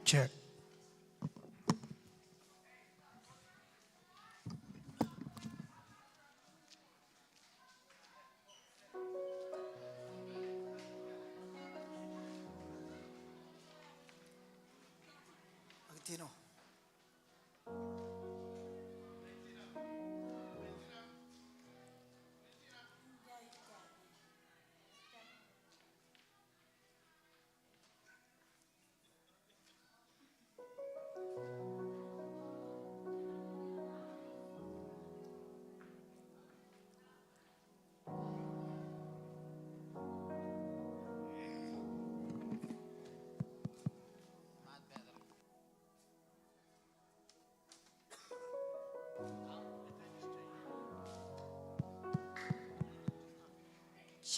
check. Agustino.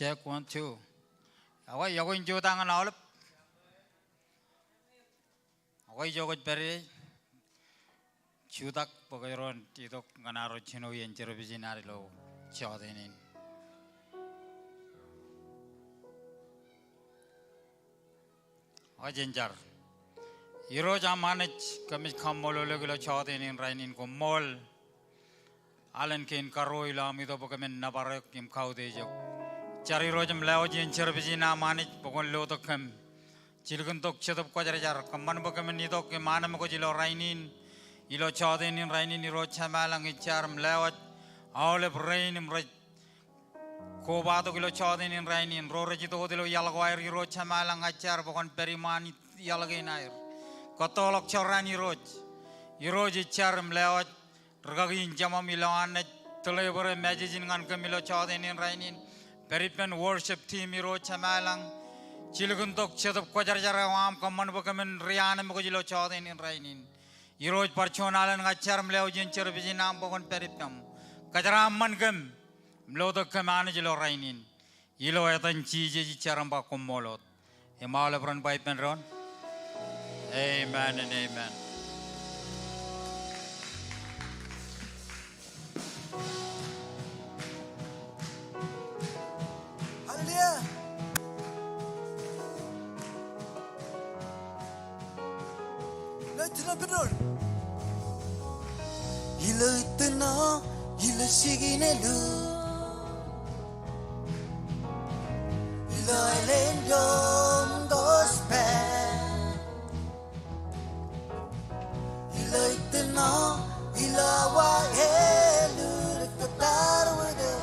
Check 1 2. Awak jago injo tangan awalap. Awak jago beri. Chudak pagairon tidok nganaro chino yang cerbizinari lo chadenin. Awak jenjar. Iro jamanich kami kamolo lego chadenin rainin ko mall. Alan ken karoi la mi to pagamen nabarek kim kau dejok. Cari rojam leo jen cerbizina manich pokon leo to kem. Cilgun tok cetop ko jar kaman pagamen ni to ke mana mo ko jilo rainin. Ilo chadenin rainin iro chamalang icharam lewat. Awle brain imraj. Ko bato kilo chadenin rainin ro rejito ko dilo yalagwair iro chamalang achar pokon perimani yalagain air. Kotolok charani roj. Iro jicharam lewat. Ragagin jamam iloan telebore majijin ngan kemilo chadenin rainin. Peripen worship team iro chamalang cilguntok cetop kojar jara wam kaman bakamen riana mo jilo chadenin rainin. Iro parchonalan ngachar mleo jin cerbiji nam pokon peripam. Kajaram man gem mlo to kemana jilo rainin. Ilo etan chije jicharam ba komolot. Emale pran paipen ron. Amen and amen. Hallelujah. Lieutenant Pedro. Lieutenant, il siginelu. Il elendom gospel. Lieutenant, il awahelu ketarude.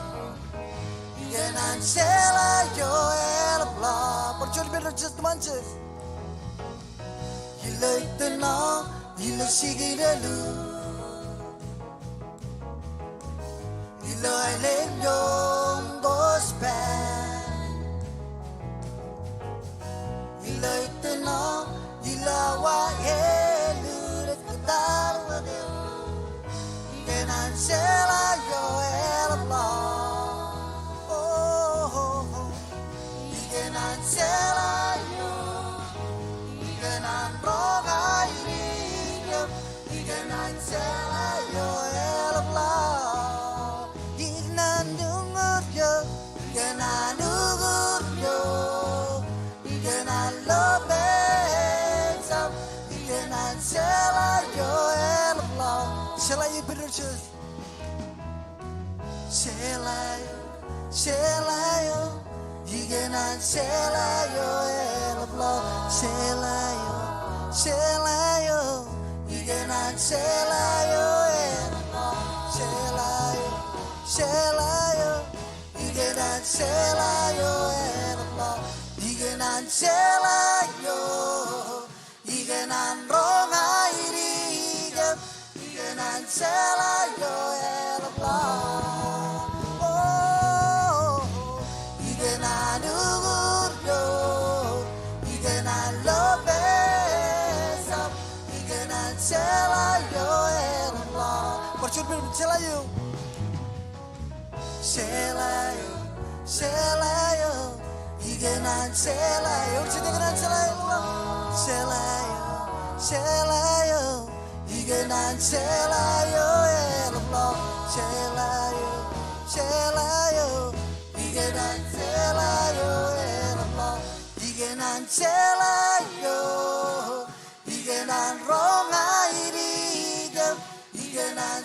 Yanan sela Joel bla. Percuma bener just manches. Lieutenant, il siginelu. Il elendom gospel. Lieutenant, il awahelu ketarude. Yanan sela Joel bla. Selayo, Yigenan selayo, elablo, selayo, Yigenan selayo, elablo, selayo, Yigenan selayo, elablo, Yigenan selayo, Yigenan rongairi, Yigenan selayo, elablo. Selayo, selayo, selayo, Yigenan selayo, Yigenan selayo, selayo, selayo, Yigenan selayo, selayo, selayo, Yigenan selayo, Yigenan selayo, Yigenan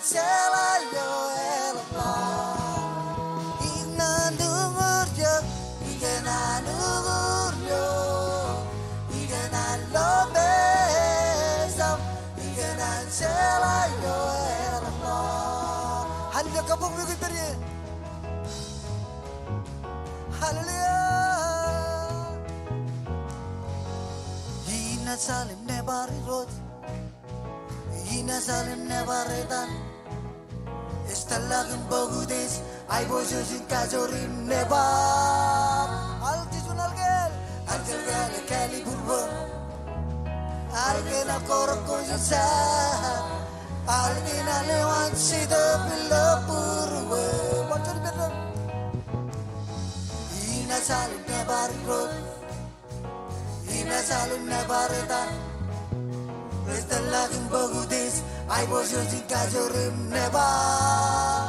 selayo elapa Ignan dunguryo Iganan uguryo Iganan lobesam Iganan selayo elapa Hallelujah kabung bigit beri Hallelujah Hina salim nebari rod Hina salim nebaretan Estalagin bogudis Ay bojusin kajorim nebar Altizun algel Algel kali burbon Algel alkorok kujasa Algel alewan sida bila purwe Bacaan bener Hina salim nebari rod Hina salim nebaretan Estalagin bogudis Ay bojusin kajorim nebar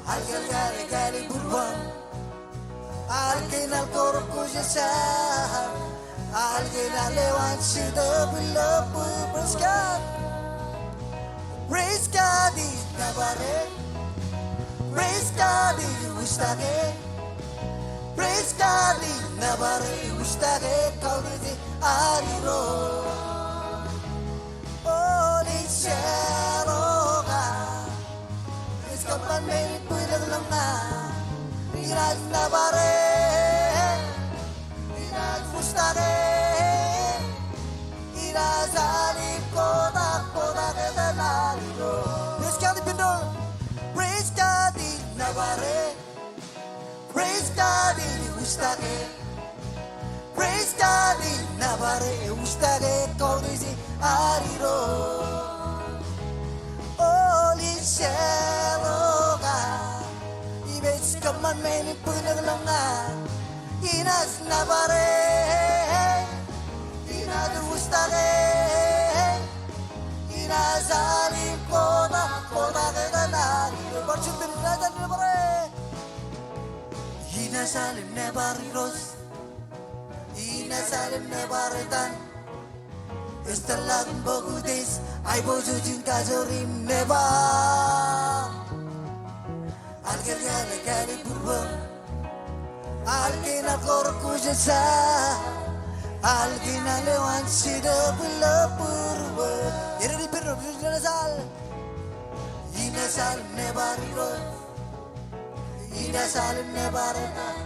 Algel kali burbon Algel alkorok kujasa Algel alewan sida bila purwe Praise God is nabare Praise God is ustage Praise God is nabare ustage Kaudisi ariro Holy Sheroga Is kapan meri pulang lama Iras nabare Iras ustage Iras alip kodak ketanariro Praise God is bindol Praise God is nabare Praise God is ustage Praise God is nabare ustage kaudisi ariro Holy Sheroga Ibes kaman meni pulang langa Inas nabare Inas ustage Inas alim koda ketanariro Barjun bin Rajan nabare Inas alim nebariros Inas alim nebaretan Estalagin bogudis Ay bojujin kajorim neba Algel kali burbon Algel alkorok kujasa Algel alewan sida bila purwe Iri birro binasal Inasal nebariros Inasal nebaretan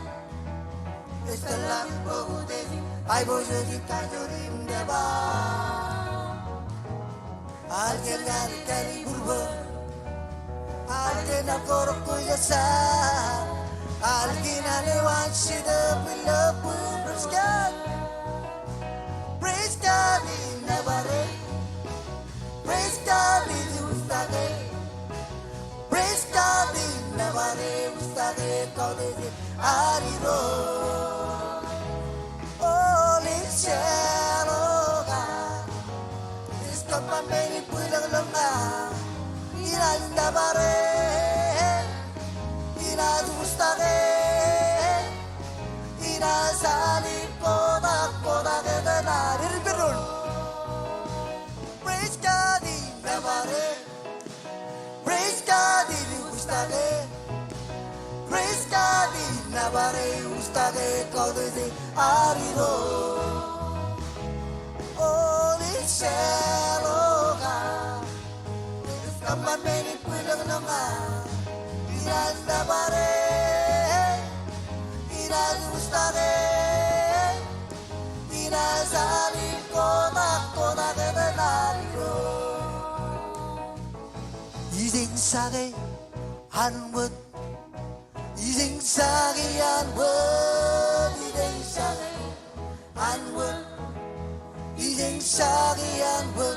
Estalagin bogudis Ay bojujin kajorim neba Algel kali burbon Algel alkorok kujasa Algel alewan sida bila purwe Praise God Praise God is nabare Praise God is ustage Praise God is nabare ustage kaudisi ariro Holy Sheroga Is kapan meni pulang lama Iras nabare Iras ustage Iras alip kodak ketanariro Birul Praise God is nabare Praise God is ustage Praise God is nabare ustage kaudisi ariro Holy Sheroga Is kaman meni pulang lama Iras nabare Iras ustage Iras alip koda ketanariro Ising 한원 이생사기 한원 이생사기 한원 이생사기 한원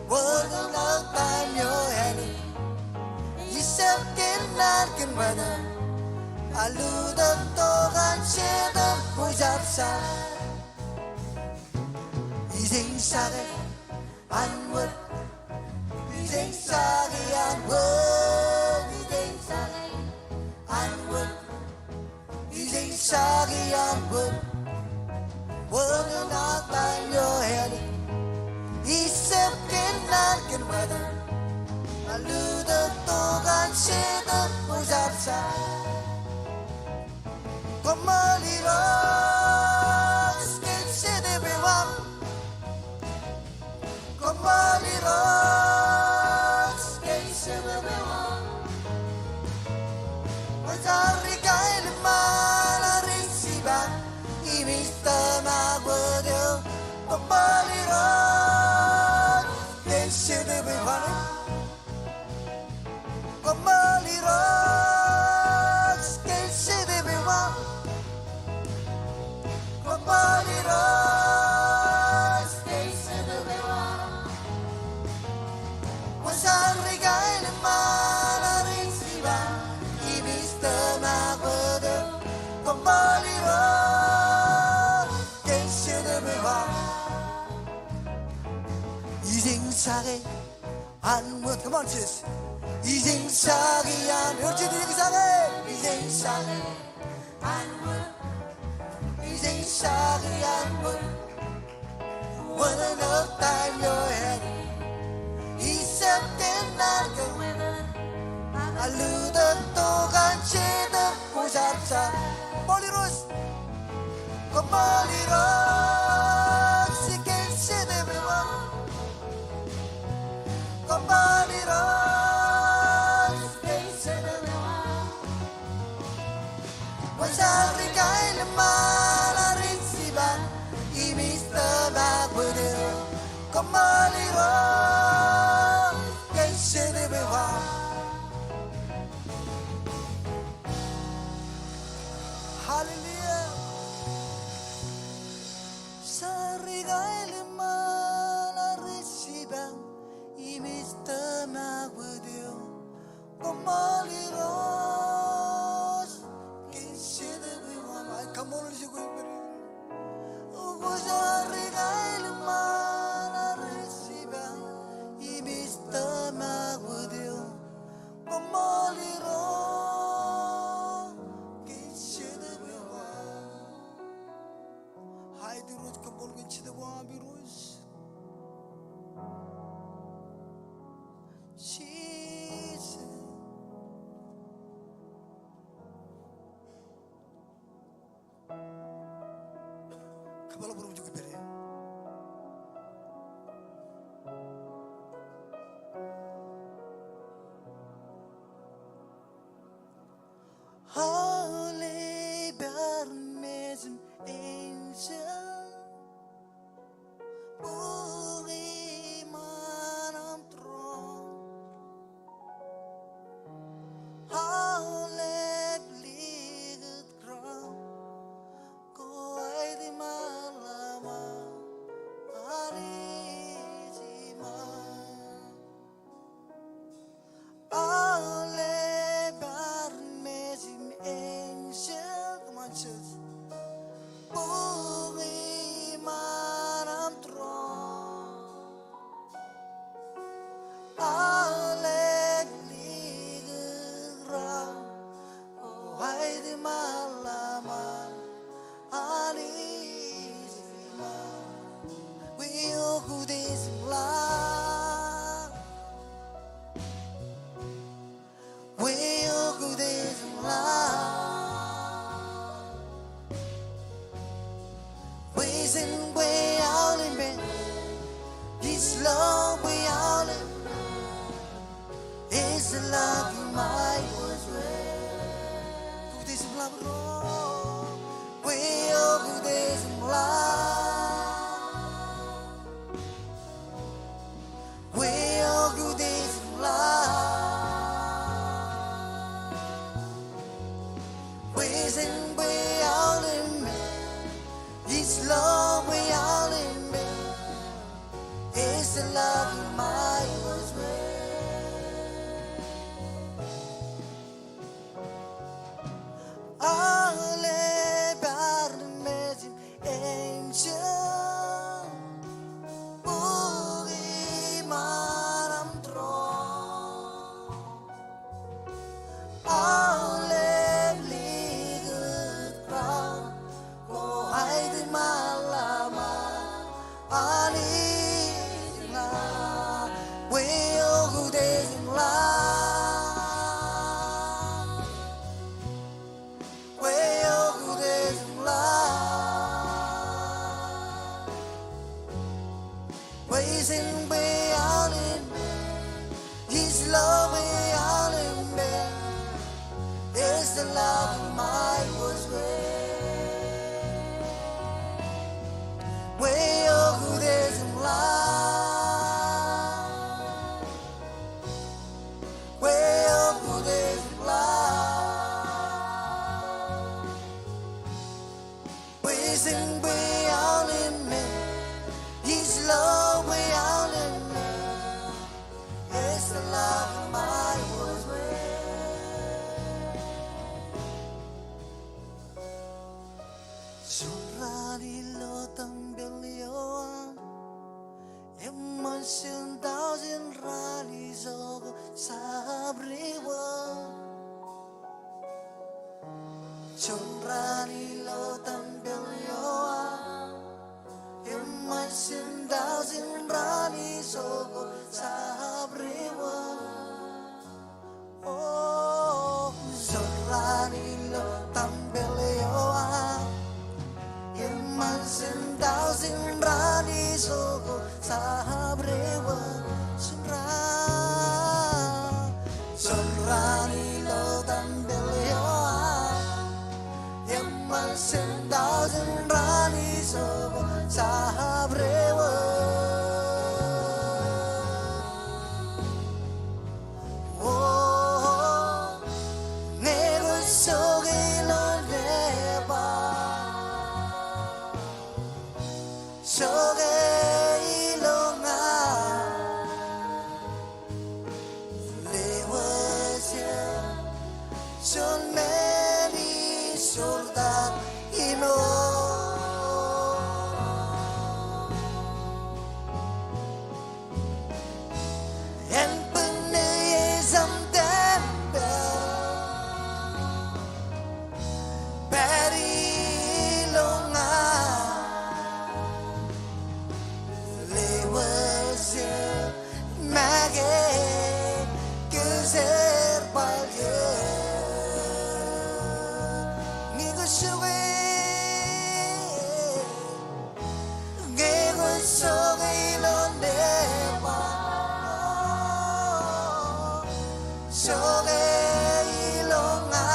원은 어떠며 해니 이섭긴 날긴 바다 알루던 또한 채던 부잡사 이생사기 한원 이생사기 한원 이생사기 한원 이생사기 한원 원은 어떠며 해니 이섭긴 날긴 바다 알루덕 또간시덕 보잡사 건멀리러 스케치드 배왕 건멀리러 스케치드 배왕 원자리가 일만 리시바 이미 떠나버려 건멀리러 스케치드 배왕 건멀리러 스케치드 배왕 건멀리러 스케치드 배왕 원상리가 있는 만화를 시바 이미 떠나거든 건멀리러 스케치드 배왕 이생사에 안무엇 Come on sis 이생사에 안무엇 이생사에 이생사에 안무엇 이생사에 안무엇 원은 없다며 해 이sab된 날그 알루덕 또간치덕 보잡사 멀리로 건멀리로 시켄시드 배왕 건멀리로 시켄시드 배왕 원사리가 있는 만화를 시바 이미 떠나버려 건멀리로 시켄시드 배왕 할렐루야 사리가 있는 만화를 시바 이미 떠나버려 건멀리로 시켄시드 배왕 가문을 지고 있거든 고사리가 있는 만화를 시바 이미 떠나버려 건멀리로 시켄시드 배왕 하이드로즈 건멀게 치드와 비로스 시스 가발로 부르면 좋겠다 Holy Baptism angel Buriman ang throne Holy bleeded crown Ko ay di malaman Arisiman Holy Baptism angel Come on church Buriman ang throne Holy bleeded crown Ko ay di malaman Arisiman Will who this love Will who this love Ways and way out in bed His love way out in It's the love you might was with Who this love wrong Will who this love Will who this love Ways and way out in me His love way out in me It's the love you might was with Chonrani lo tambelioa Imagine thousand rani sogo sabrewa Oh Chonrani lo tambelioa Imagine thousand rani sogo sabrewa Chonrani lo tambelioa Imagine thousand rani sogo sabrewa Oh Nego soge lo deba Soge lo nga Lewasya Son many soldat ino En penezam tempe Perilonga Lewasya Mage Güzel balye Nigo suwe Nigo suwe ilondepa Suwe ilonga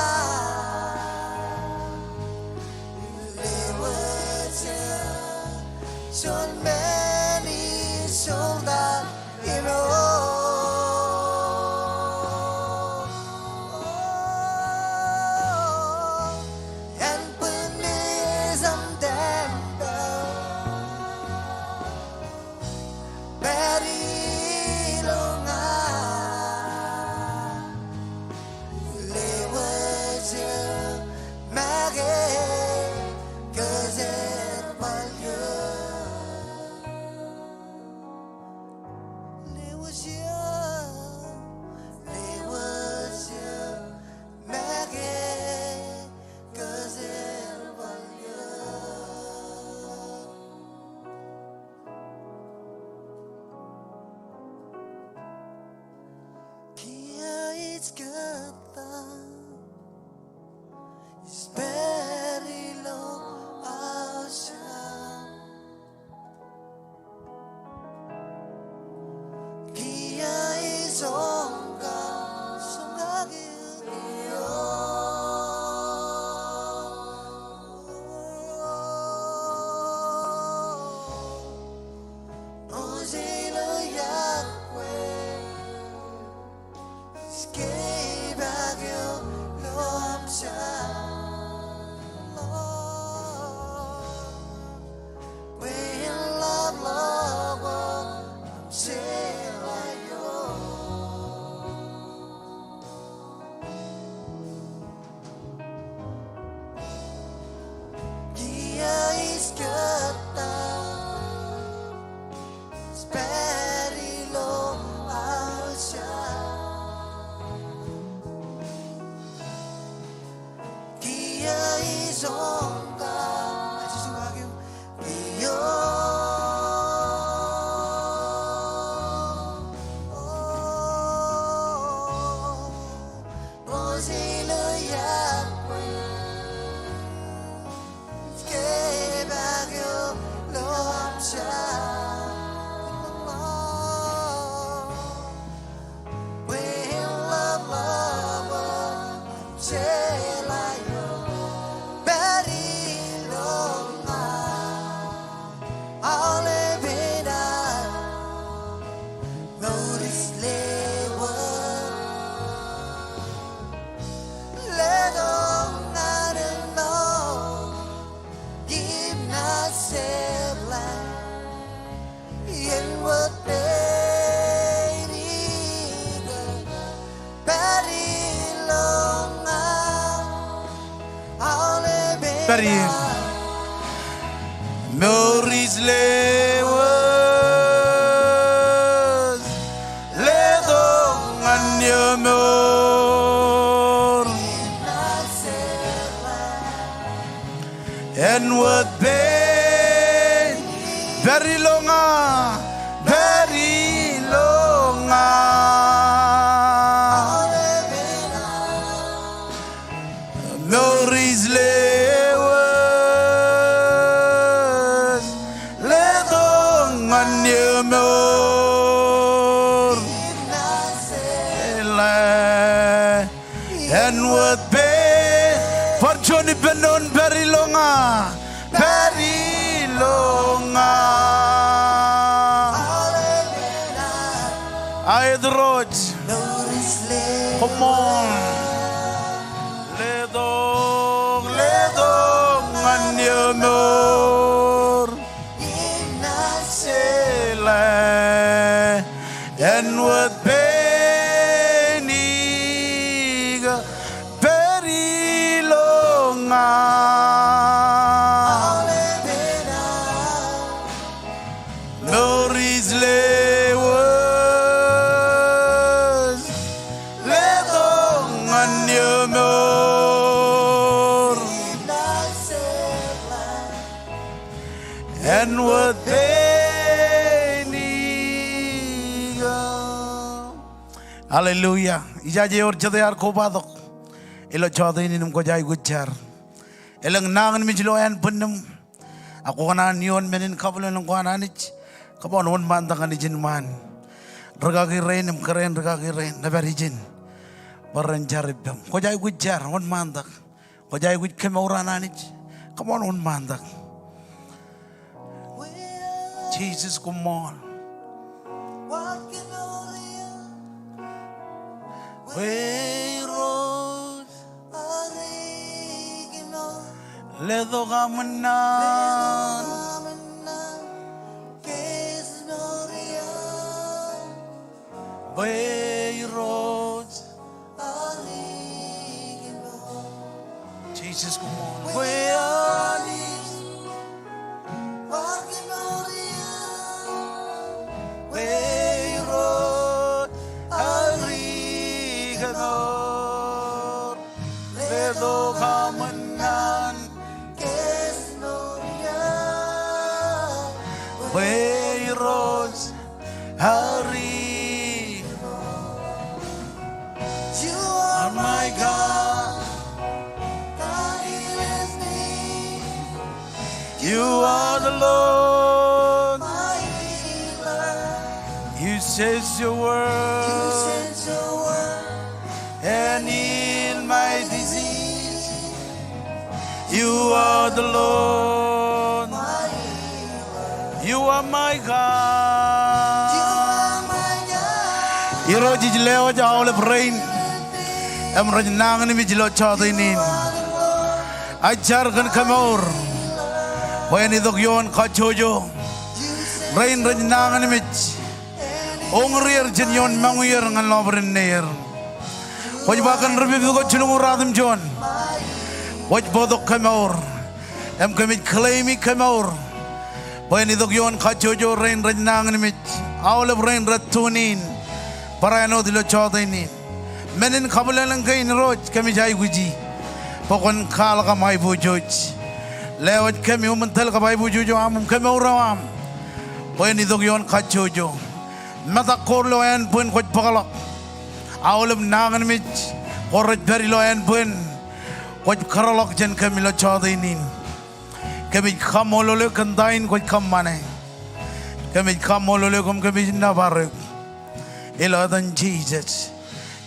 Lewatya Son many soldat And penezam tempe Perilonga Lewatya Mage Gezer balye Lewatya Mage Gezer balye Kia it's gata It's very low ocean Kia is onga Sungagio Ozelo Yahweh Skibagyo Lomsha When love I'm Selayo Dia is gata Sperilo Ausha Dia is onga Ajisuagyo Iyo Ozilo Yahweh Skebagyo Lomsha When love Selayo Perilonga Alebina Notice lewa Ledong nareno Gymnasebla Yenwat Periga Perilonga Alebina Maurice Lewas Ledong Anyamor and what be for Johnny Benon very longa I the road come on ledong anyamor sela and what beniga very longa Noris lewas ledong anyamor and what beniga Hallelujah ijaje or chade yar ko badok ilo chade ni num ko jay guchar elang nangan mi jilo en punum ako kana nion menin kablo ng kananich kabon won man ta kanijin man raga ki rain em karen raga ki rain na berijin baran jaribam ko jay guchar won man ta ko jay guch kemorananich kabon won man ta Jesus come on Ledo gamanan Bayros Jesus come on Bayros Ariganor Ledo gamanan Bayros Hari You are my God You are the Lord You says your word And in my disease You are the Lord You are my God. Iro jijleo jaole brain. Em rajnang ni mijlo chadinin. Ajar kan kamor. When idok yon kachojo. Brain rajnang ni mij. Ongrier jen yon manguyer ngan lobren neer. Waj bakan rebi ko chulung radim jon. Waj bodok kamor. Em kamit claimi kamor. When idok yon kachojo rain rajnang ni mij. Aole brain ratunin. Parano dilo chadainin. Menin kabulan kain roj kami jai guji. Pokon kal ka mai bujoj. Lewat kami umantal ka mai bujojo amum kami urawam. When idok yon kachojo. Mata korlo en pun koj pakalak. Aulem nangan mij. Koroj beri lo en pun. Koj karalak jen kami lo chadainin. Kami kamolole kandain koj kamane. Kami kamolole kami nabarek. Elodan Jesus.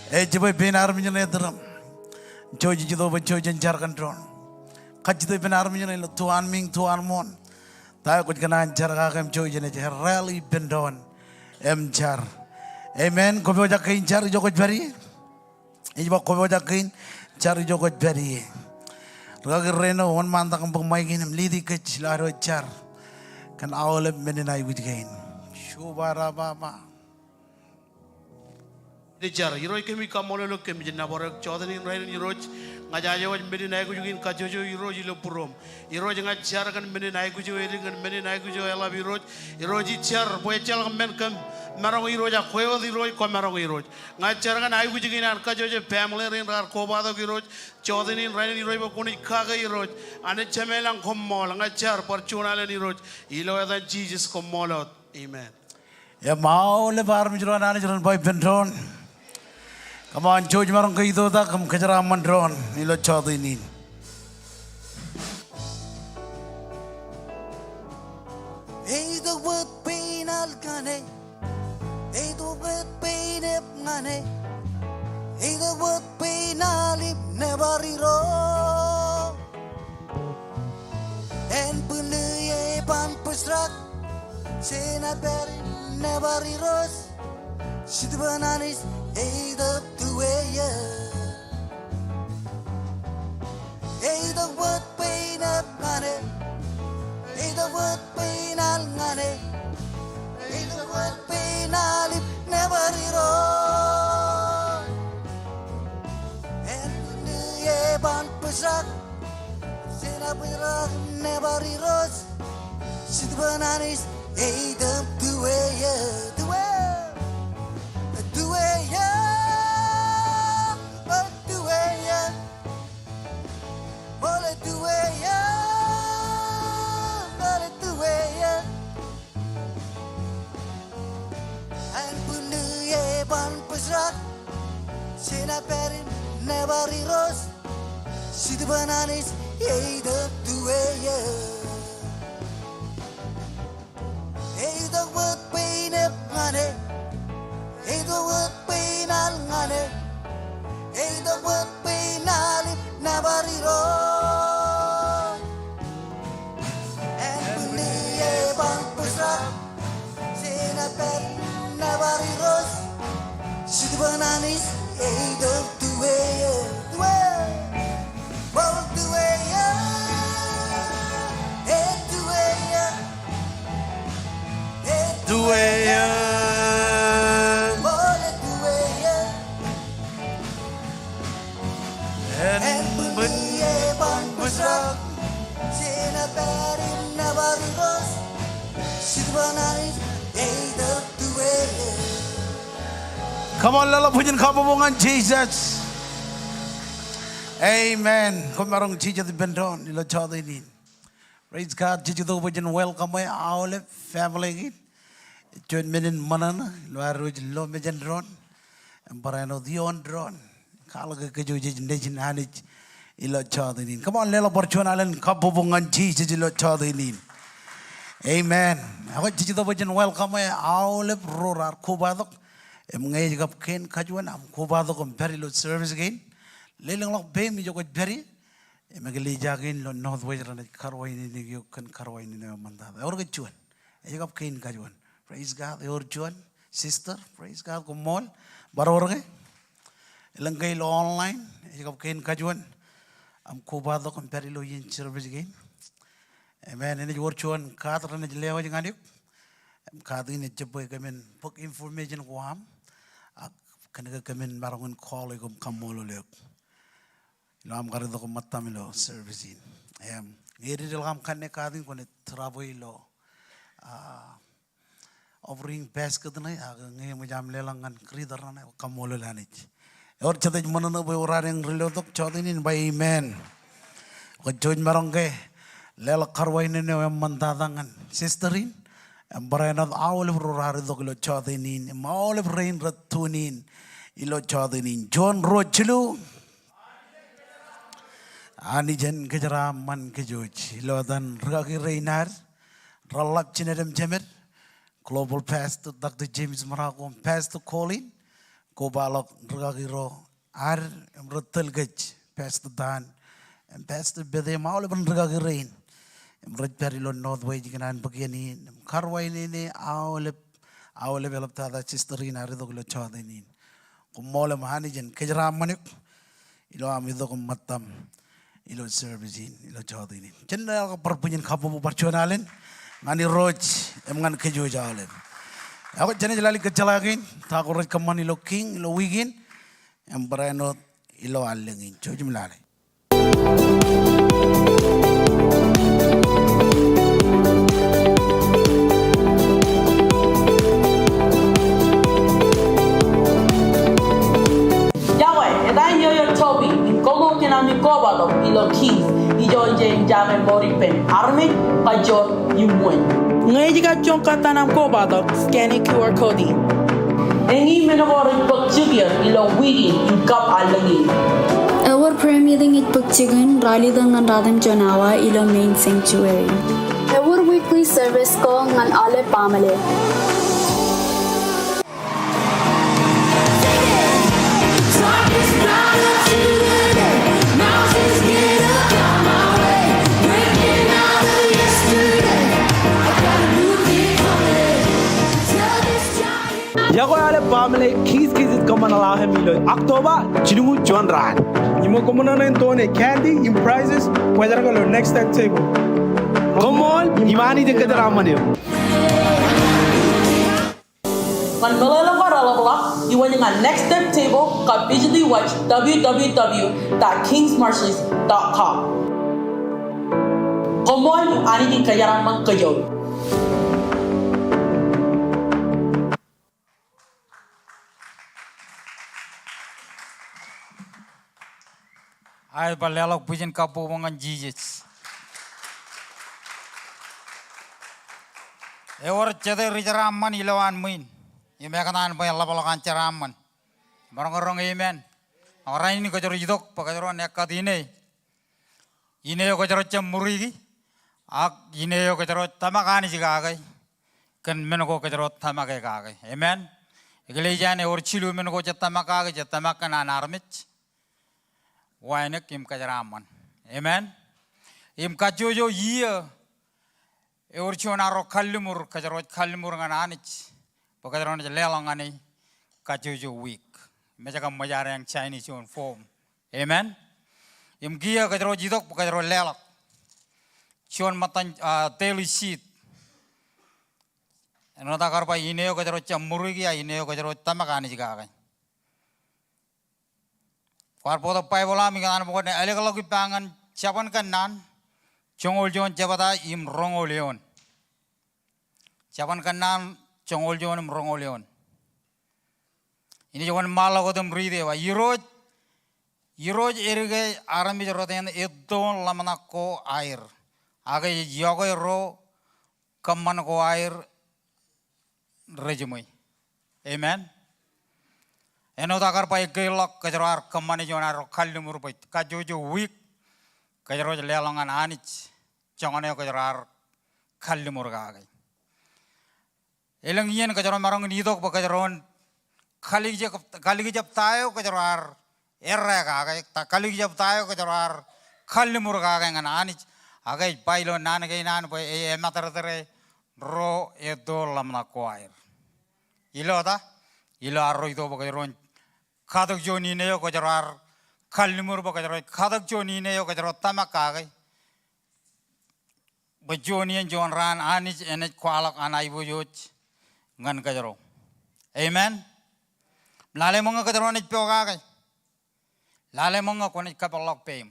Ejibai benar menjadi dalam. Joji jido bajoji jangan tron. Kajido benar menjadi Tuhan ming Tuhan mon. Tahu kau jangan jangan kem joji ni je rally bendon. Jar. Amen. Kau baca kain jar jokot beri. Ejibai kau baca kain jar jokot beri. Raga reno on mantap kampung maigin lidi kecil laro jar. Kan awalnya menenai kain. Shubara baba. Dicar, iroi kami kamolelo kami jenna borak chodanin rain iroj ngajaja waj meni naik kujugin kajojo iroj ilo purom iroj ngajar kan meni naik kujo eling kan meni naik kujo ela iroj iroj icar boy cal kan men kan marong iroj a koyo iroj ko marong iroj ngajar kan naik kujugin an kajojo family rain rar ko bado iroj chodanin rain iroj bo kuni kaga iroj ane chemelang komol ngajar percunalen iroj ilo edan Jesus komolot amen Ya mau lebar menjual anak jalan boy bendon. Come on, George marong kay ito ta kam kajara mandron nilo chado inin. Hey, the word pain al kane. Hey, the word pain ep ngane. Either what pain I live never wrong. And punya pan pusrak, sena beri never rose. Sidbananis either two way. Either what pain up ngane, either what pain al ngane, either what pain I live never wrong. And punya pan pusrak, sena pusrak never rose. Sidbananis either two way, two way. Sena perin never rose. Situ bananis either two way. Either what pain up ngane, either what pain al ngane, either what pain al never rose. And punya bang pusat, sena perin never rose. Situ bananis either two way, two way, well two way, two way, two way, well two way, and punya bang pusat, sena perin never rose. Situ bananis either two way. Come on, lalo pujian kabubungan Jesus. Amen. Kung marong Jesus di bendon, ilo chado ini. Praise God. Jesus tu pujian welcome ay awle family ini. Join menin manana, lo aruj lo mejan drone. Emparano dion drone. Kalau ke Jesus nejin hanij ilo chado ini. Come on, lalo percuan alen kabubungan Jesus ilo chado ini. Amen. Ako Jesus tu pujian welcome ay awle rorar kubadok. Mengai jika ken kajuan am kubado kom beri lo service again. Lelang lok be mi joko beri. Mengali jagin lo north west rana karwai ni yo kan karwai ni na manda. Or kajuan. Jika ken kajuan. Praise God. Or juan sister. Praise God. Kom mall. Baru orang Langkai lo online. Jika ken kajuan am kubado kom beri lo yin service again. Amen. Ini jor juan kat rana jelewa jangan yuk. Kadu ini cepat kami pok information kuam. Kena kami barangan call ikum kamolo leok. Ilo am kari doko mata milo servicing. Ngiri dalam kane kadu kone travel ilo offering basket na aga ngayon mo jam lelangan kridar na kamolo lanich. Or chata mana na boy orang relo dok chata ini by amen. Kajoin barangke lela karwai ni na mandadangan sisterin. Embarrainat awal berurari dok ilo chada ini, awal berain ratunin ilo chada ini. John Rochelu, ani jen kejaran man kejoj. Ilo dan ragi reinar, ralap cinerem jemer, global pastor Dr. James Marakum, Pastor Colin, kobalok ragi ro ar emrotel gej, Pastor Dan, Pastor Bede awal berragi rein. Mereka perlu north way jikanan begini, karwai ini awal belum tahu sisterin hari itu kalau cawat ini, kumol mahani jen kejaran manik, ilo ami itu kumatam, ilo servicing, ilo cawat ini. Jenderal perpunyin kapu percuanalen, ngani roj, ngan kejo jalen. Aku jenderal lali kecelakin, tak urut keman ilo king, ilo wigin, beranot ilo alengin, cuci melale. Ilo keys, ijo jen jame mori pen army, kajo yumwen. Ngayon jika jong katanam ko batok, scanning QR code. Engi menawari pagsigyan ilo wigi ingkap alangi. Our prayer meeting it pagsigan rally dengan radam jonawa ilo main sanctuary. Our weekly service ko ngan ale pamale. Drop family kids come and allow him October jinungu John Ran. You come on and tone candy in prizes whether go next time table. Come on, imani de kadramani. Ngan malala karalabla, you want ngan next step table, ka visually watch www.kingsmarshes.com. Come on, ani din kayaran man kayo. Ay balelok pujen kapu wangan Jesus. Ewar cede rijaramman ilawan min. Imekanan pa yalla balakan ceramman. Barang-barang amen. Orang ini kau jidok pakajaro nekat ini. Ini yo kau cemurigi. Ak ini yo kau tamakani juga agai. Kan menoko kau tamakai agai. Amen. Ikelejane or cilu menoko cetamakai cetamakan anarmit. Wainek im kajaraman. Amen. Im kajojo iya. Eur chonaro kallimur kajarot kallimur ngananich. Pakajaron lelang ani kajojo week. Meja majara yang Chinese on form. Amen. Im gia kajarot jidok pakajaron lelak. Chon matan teli sheet. Eno takar pa ineo kajarot chamurigi ya ineo kajarot tamakani jiga kai. Farpoda pai bola mi kan pokoknya kalau kita pangan siapan kan nan congol jon jabata im rongoleon siapan kan nan congol jon im rongoleon ini jangan malah kau tem ride wa iroj erge arami joroten edon lamana ko air agai yogo ro kamman ko air rejumai amen. Eno takar pa ikelok kajarar kamani jonar kallimur pa kajojo week kajaro lelangan anich chongane kajarar kallimur gagai elang yen kajaro marang nidok pa kajaron kaligi jab tayo kajarar erra gagai ta kaligi jab tayo kajarar kallimur gagai ngan anich agai bailo nan gai nan pa e matarare ro edo lamna koair ilo ta ilo arro ito pa kajaron kadak joni ne yo kajarar kallimur ba kajarar kadak joni ne yo kajarar tamak kagai ba joni en jon ran anich enet kwalak anai bojoj ngan kajaro amen lale monga kajaro nit pyo kagai lale monga konit kapalok pem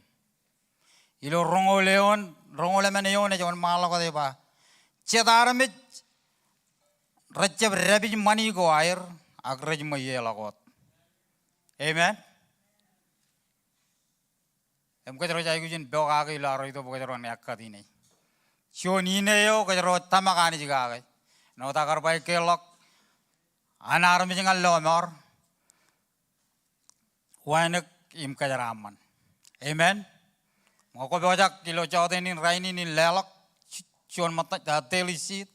ilo rongole mene yo ne jon malak de ba cedar mit rajab rabi mani go air agraj maye lagot. Amen. Em kajaro jai kujin beoga gai laro itu kajaro nekat ini. Sioni ne yo kajaro tamakani juga gai. No takar bai kelok anar mijingal lo mor. Wainek im kajaraman. Amen. Moko beojak kilo jauh ini raini ini lelok. Sion mata teli sit.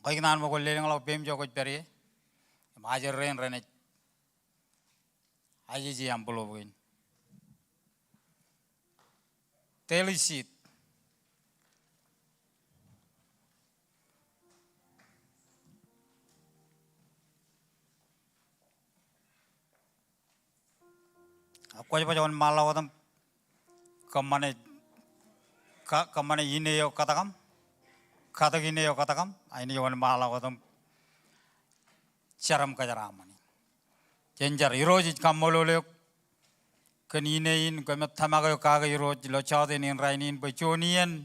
Kau ikan mo ko leleng lo pem jo ko peri. Majer ren. Aja sih yang belum begini. Telisit. Aku aja pacaran malau tam kemana ini yo katakam ini yo katakam. Ini jangan malau tam caram kajaraman. Jenjar iroj kamololek kaninein kamet tamaga kaga iroj lo chadenin rainin bachonian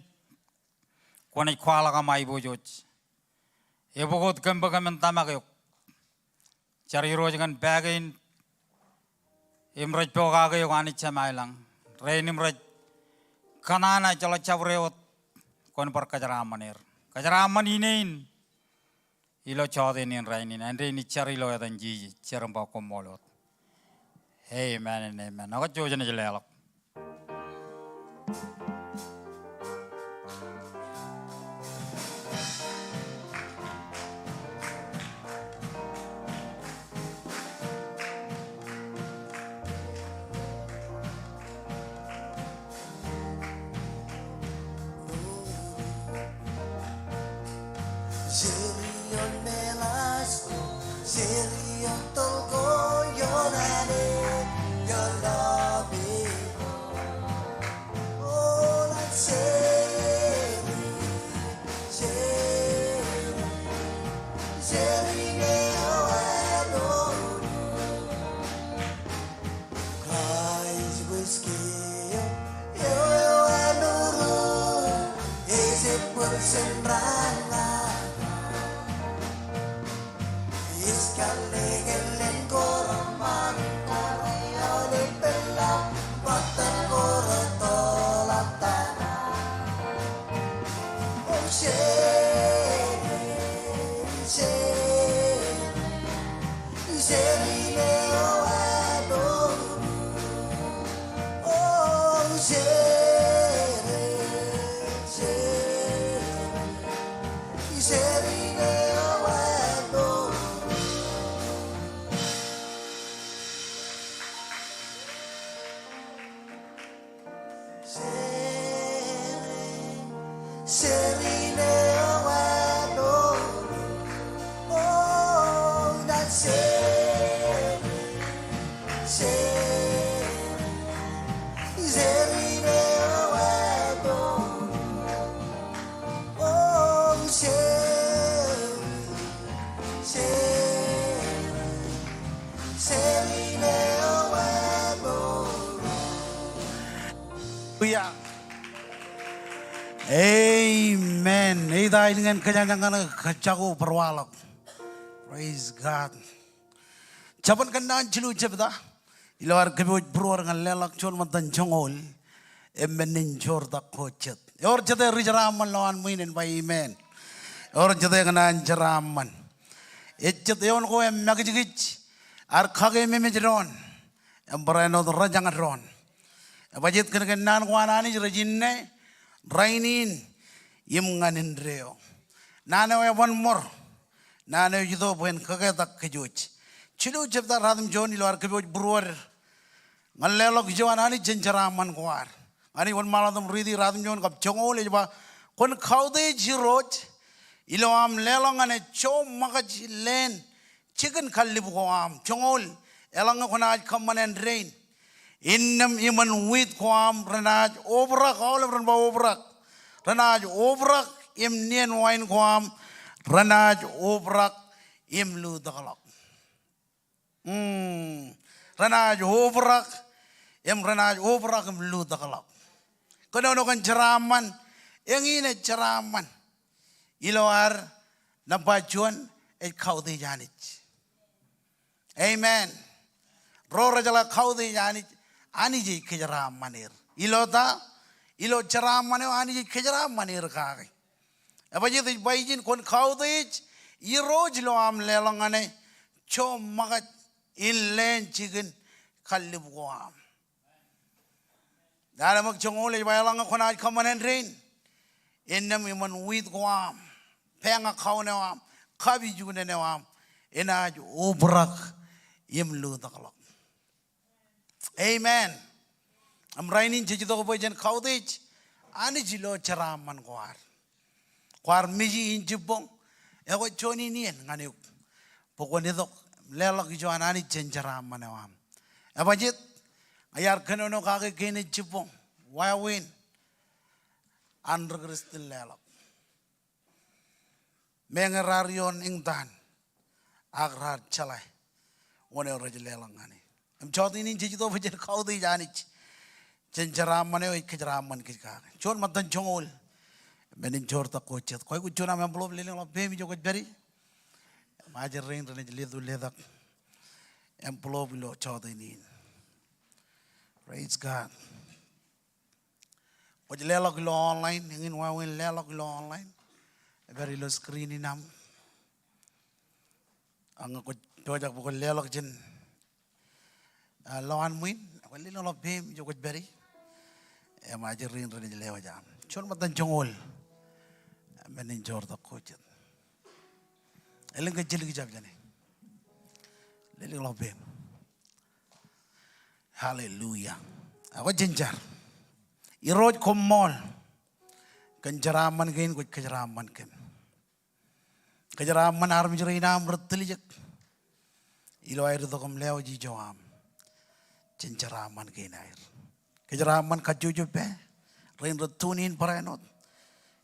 konai kwala kamai bojoj ebogot kamba kamen tamaga jar iroj kan bagain imraj pogaga yo ani chamailang rainim raj kanana jala chavreot kon par kajaramanir kajaraman inein ilo chadenin rainin ande ini cari lo yadan jiji charam ba komolot amen and amen naga jojana jelelak Seriang tolko yonane yolabi. Oh, let's seri, seri neoano. Christ whiskey, yoano. Is it person rana? Is kalegen koraman koreole pella batan korotolata. Oh sheri leo ado. Oh sheri leo ado. Serine awano, oh, that's Serine awano, oh, Serine awano. Hallelujah. Amen. Ida dengan kenyangan kacaku perwalak. Praise God. Japan kenaan cilu cepda. Ilar kebuj bruar ngan lelak chon matan chongol. Emenin chor tak kocet. Or jete rijaraman lawan muinin by amen. Or jete kenaan jaraman. Ecet yon ko em magijigij. Ar kage memejron. Emperano rajangan ron. Abajit kenaan ko anani rajinne. Rainin yimnganin reo. Nane one more. Nane yudo buen kagetak kejuj. Chilu jebda radam joni luar kejuj bruar. Ngalelok joan ani jenjaraman kuar. Ani one maladam ridi radam jon kap chongol jeba kon khaude jiroj. Ilo am lelong ane cho magaj len chicken khalib ko am chongol elang ko na kamanen rain. Innam iman wit kwam renaj obrak all of renba obrak renaj obrak im nien wine kwam renaj obrak im lu dagalak renaj obrak im lu dagalak kono kan ceraman yang ini ceraman iloar nabajuan kau di janit amen rora jala kau di janit ani ji kejaram manir ilo ceram manir ani ji kejaram manir kage apa ji tu baijin kon kau tu iroj lo am lelong ane cho magat in len chicken kalib guam dalam mak chongol le bayalang kon aj kamanen rain innam iman wit guam penga kau ne wam kabi june ne wam enaj obrak yemlu takalak. Amen. Am rainin jejito ko jen kaudej ani jilo ceraman kuar. Kuar miji injibong ego choni nien ngani pokon itu lelak jo anani jen ceraman awam. Apa jit ayar kenono kage kene jibong why win under kristal lelak. Mengerarion ingtan agrar chalai one oraj lelang ngani. Am choti ini jejito ko jen kaudej ani Jenjaraman itu kejaraman kita. Cuma matan jongol, menin jor tak kocet. Kau ikut cuma belum leleng lah, bemi juga beri. Majer rain rain jelidu ledak. Emplo bilo cawat ini. Praise God. Kau jelelak lo online, ingin wawin lelak lo online. Beri lo screen ini nam. Angga kau jojak bukan lelak jen. Lawan muin, kau leleng lah bemi juga beri. Majer rain rain jelewa jam. Cuma matan jongol. Menin jor tak kocet. Eleng kecil kejap jane. Leleng lah bem. Hallelujah. Aku jenjar. Iroj komol. Kenjaraman kain kut kejaraman kem. Kejaraman armi jerinam bertelijak. ilo air to kom leo ji joam cincaraman kinair kejaraman kajuju pe rain rotunin paranot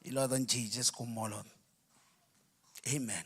ilo dan Jesus kumolot. Amen.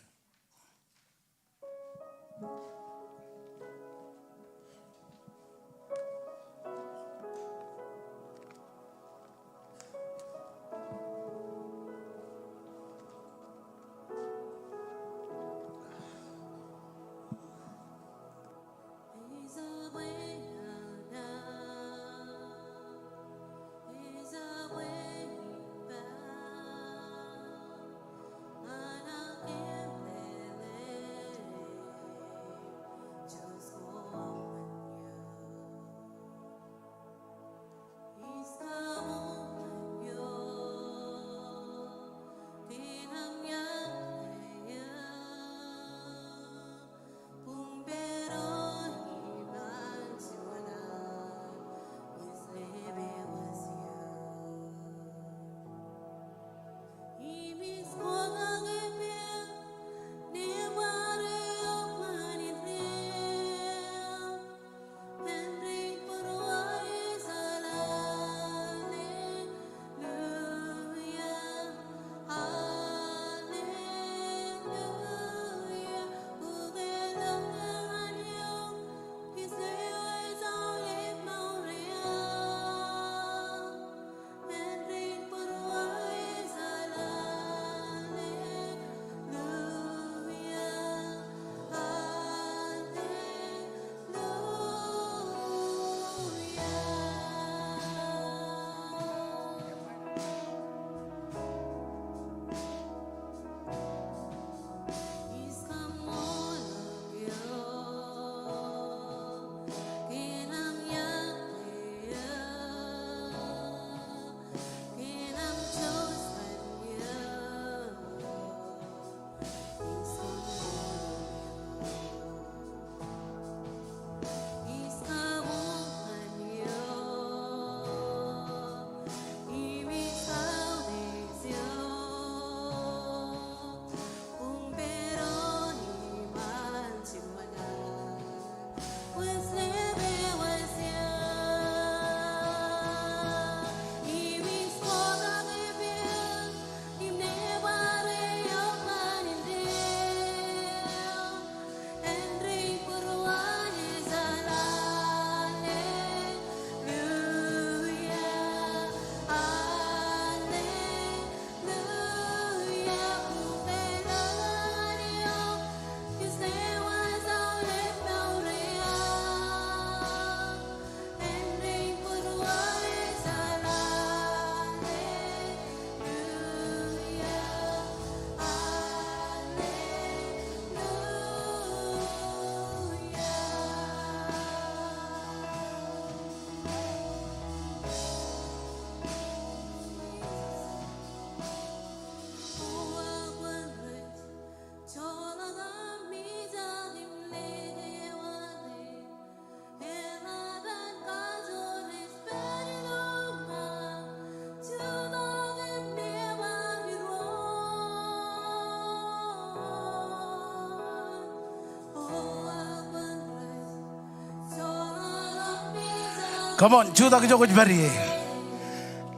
Come on, Judah ke jogoj bari.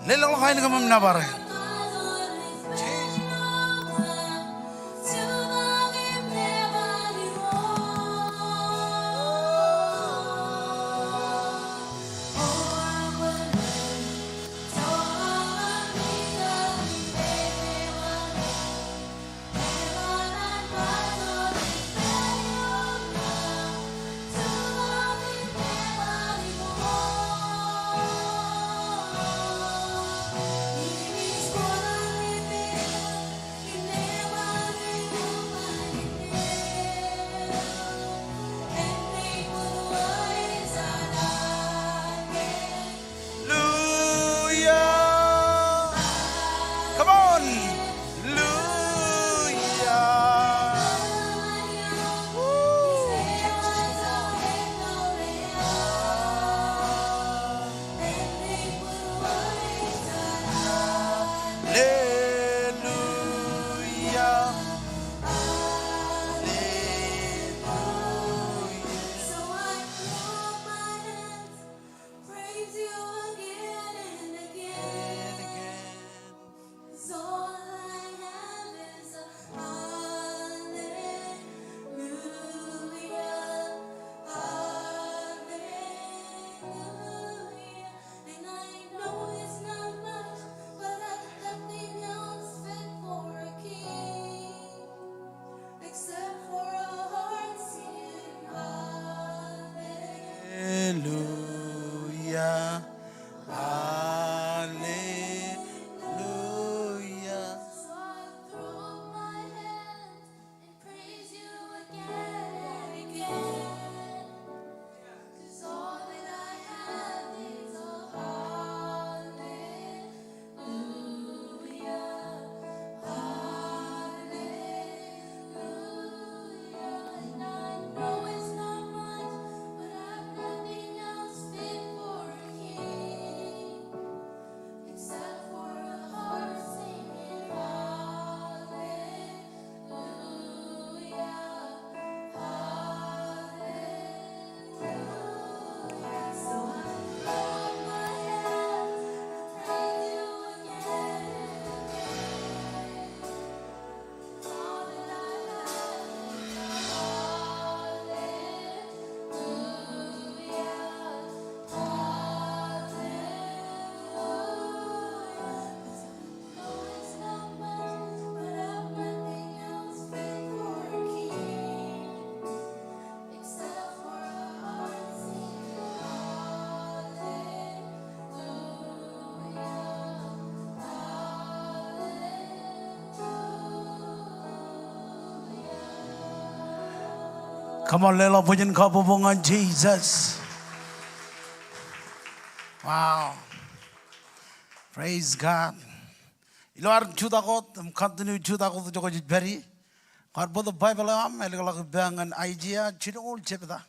Lelong kain kamam nabar. Come on, lela pujian kabubungan Jesus. Wow. Praise God. Ilo ar judakot, continue judakot joko jiberi. Kar bodo Bible am, eligala bangan idea, chidol chepda.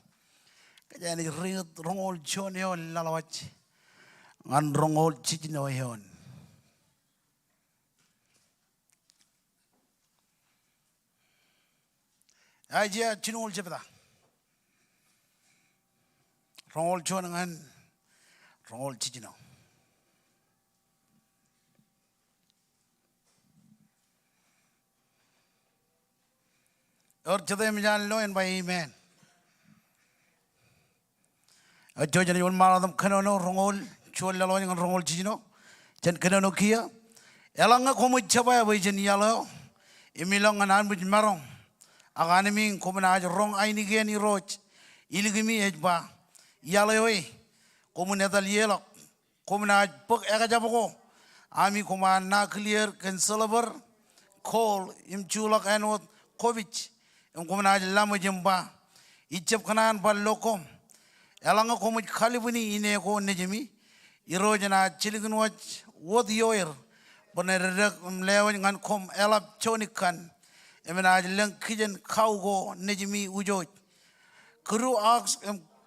Kaya ni ringot rongol chonyo lalawach. Ngan rongol chijino yon. Idea chidol chepda. Rongol chon ngan rongol chijino. Or to them, Jan Loin by amen. A judge and you maradam canono, rongol, chol laloing and rongol chino, Jen canono kia, Elanga como chaba, wajan yellow, Emilong and Anbridge Marong, Aganiming, Comanage, wrong Ainigani roach, Illigimi edba, Yalloway, Comuneta yellow, Comanage book Egajabo, Army command na clear, Cancelabur, Call, Imchulak and what, Kovich. Yung kumanaj lamo jemba ichep kanan bal lokom elanga komu khalibuni ine ko nejemi irojana chiligun wach wod yoer bonerek lewan ngan kom elap chonikan emenaj leng kijen khaugo nejemi ujoj kuru ax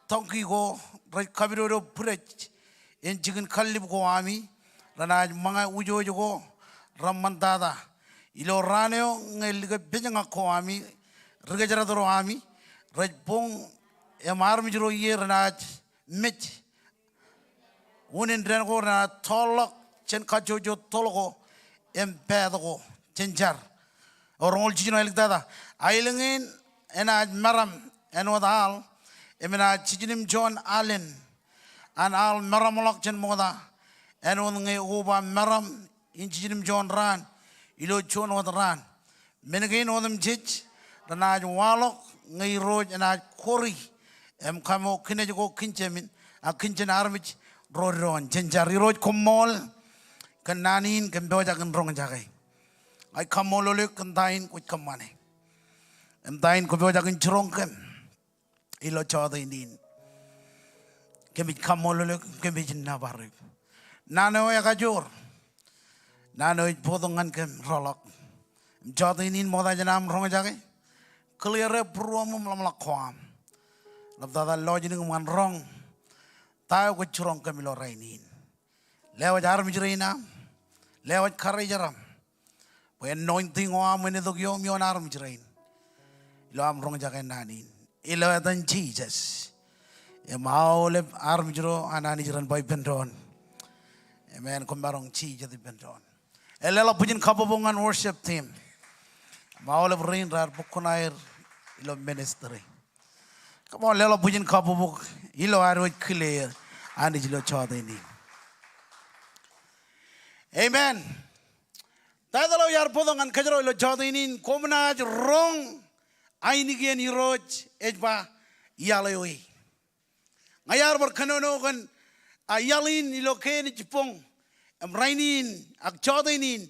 tonki go raj kabiro purech en chicken khalib ko ami ranaj manga ujoj go ramman dada ilo raneo ngel bejanga ko ami Regajaradoro Ami, Rajpong, Emarmijro year and Mitch. One in Drengo and Tolok, Chenkajojo Tologo, Empedago, Chenjar, or all Chino Electada. Islingin and Maram and what all, Emina Chijinim John Allen, and all Maramolok Chen Moda, and on over Maram in Chijinim John Ran, Ilo Chon or the Ran. Menagain on them Chich. Ranaj walok ngai roj anaj kori em kamo kinejo kinchemin a kinchen armich roron chenjari roj komol kananin kemboja kan rong jagai ai kamolole kantain kuch kamane em tain kemboja kan chorong kem ilo chada inin kemich kamolole kemich nabarek nano ya kajor nano podongan kem rolok chada inin moda janam rong jagai clear pruam lamla kwam labda lodging man wrong tayo ko churong kamilo rainin lewa jar mijreina lewa kharajaram when anointing o am ne dogyo mi onar mijrein lo am rong jaga nanin ilo dan Jesus e maule ar mijro anani jiran boy pendon amen kumbarong chi jadi pendon elela pujin kabobongan worship team Maule rain rar bukunair ilo ministry. Come on, lelo pujin kabubuk ilo arwaj clear ani jilo chada ini. Amen. Tadalo yar podongan kajro ilo chada ini komunaj wrong ainigian iroj ejba yaloi. Ngayar berkanono kan ayalin ilo ken jipong rainin ak chada ini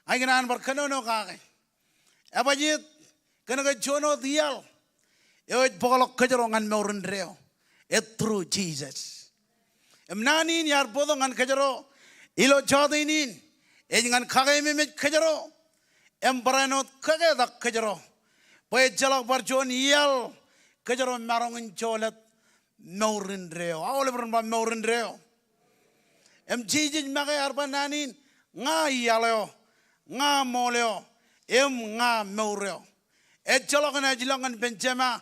aiganan berkanono kage. Abajit kena jono dial, ewaj bolok kejerongan meurin reo, through Jesus. Emnanin yar bodongan kejero, ilo jodinin, engan kage memet kejero, embaranot kage dak kejero, poe jalak barjon yal kejero marongin jolet meurin reo, awal beramba meurin reo. Jesus makai arba nanin nga yaleo, nga moleo. Em nga meureo ejologan ajilangan benjama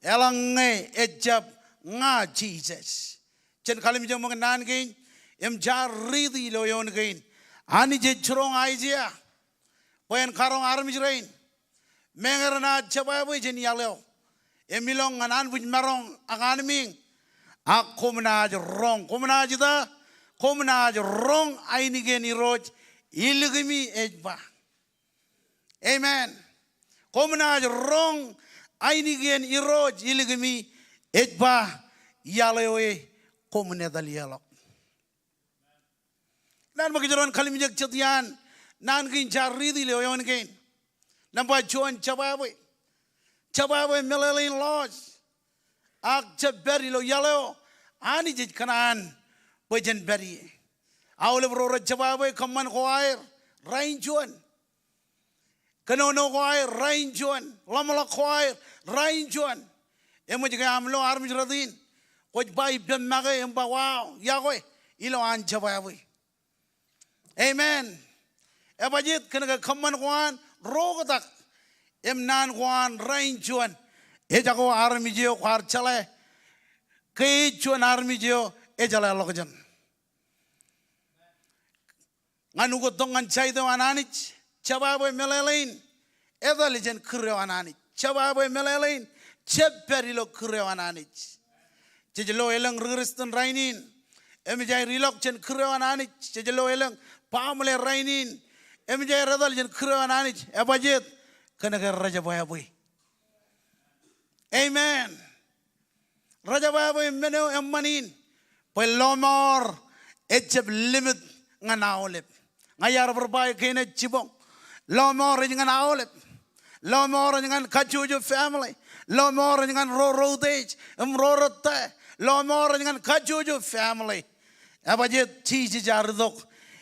elange ejab nga Jesus chen kalim jong mga nan gain em jar ridi lo yon gain ani je churong aizia poen karong armi jrain mengerna chababu jen yaleo emilong anan buj marong aganming akomnaj rong komnaj da komnaj rong ainigen iroj ilgimi ejba Amen. Komunaj wrong ainigen iroj iligami etba yalewe komunedal yalok. Nan magijaron kalimijak chatian nan gin jari di leon gain. Nampa chuan chabawe melelin laws ak che beri lo yalo ani je kanan bojen beri awle bro jawabe kaman khoair rain juan kanono khoair rain juan lamala khoair rain juan emo je amlo armi radin koj bai bem mage emba wow yagoy ilo an jawabe amen ebajit kanaga kaman khoan rogodak em nan khoan rain juan e jago armi je khar chale ke juan armi je e jala lokjan nganu ko tongan chai do ananich chababoy melelain edalijen kure ananich chababoy melelain chepperilo kure ananich jejelo elang ruristen rainin emjay rilok chen kure ananich jejelo elang pamle rainin emjay radaljen kure ananich ebajet kanaga rajaboy amen rajaboy meno emmanin pelomor echep limit nganaolep ngayar berbay kene cibong lomor dengan aolep lomor dengan kajuju family lomor dengan rorodej rorote lomor dengan kajuju family abajet tiji jardok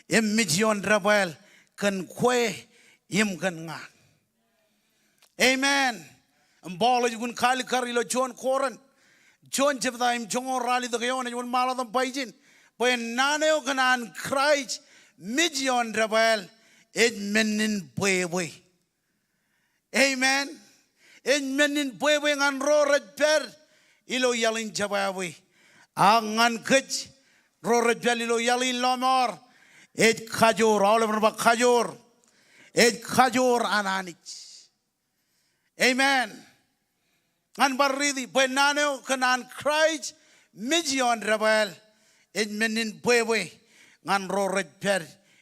emision rabel kan kwe im kan nga amen mbolo gun kali karilo John koran John jebda im jongo rali do yon gun maladam baijin When naneo kanan Christ mijion rabel it menin boy. Amen. It menin boy ngan ro per ilo yalin jabawi. Angan kach ro per ilo yalin lomor it kajor all over ba kajor it kajor ananich. Amen. Ngan baridi when naneo kanan Christ mijion rabel it menin boy ngan ro per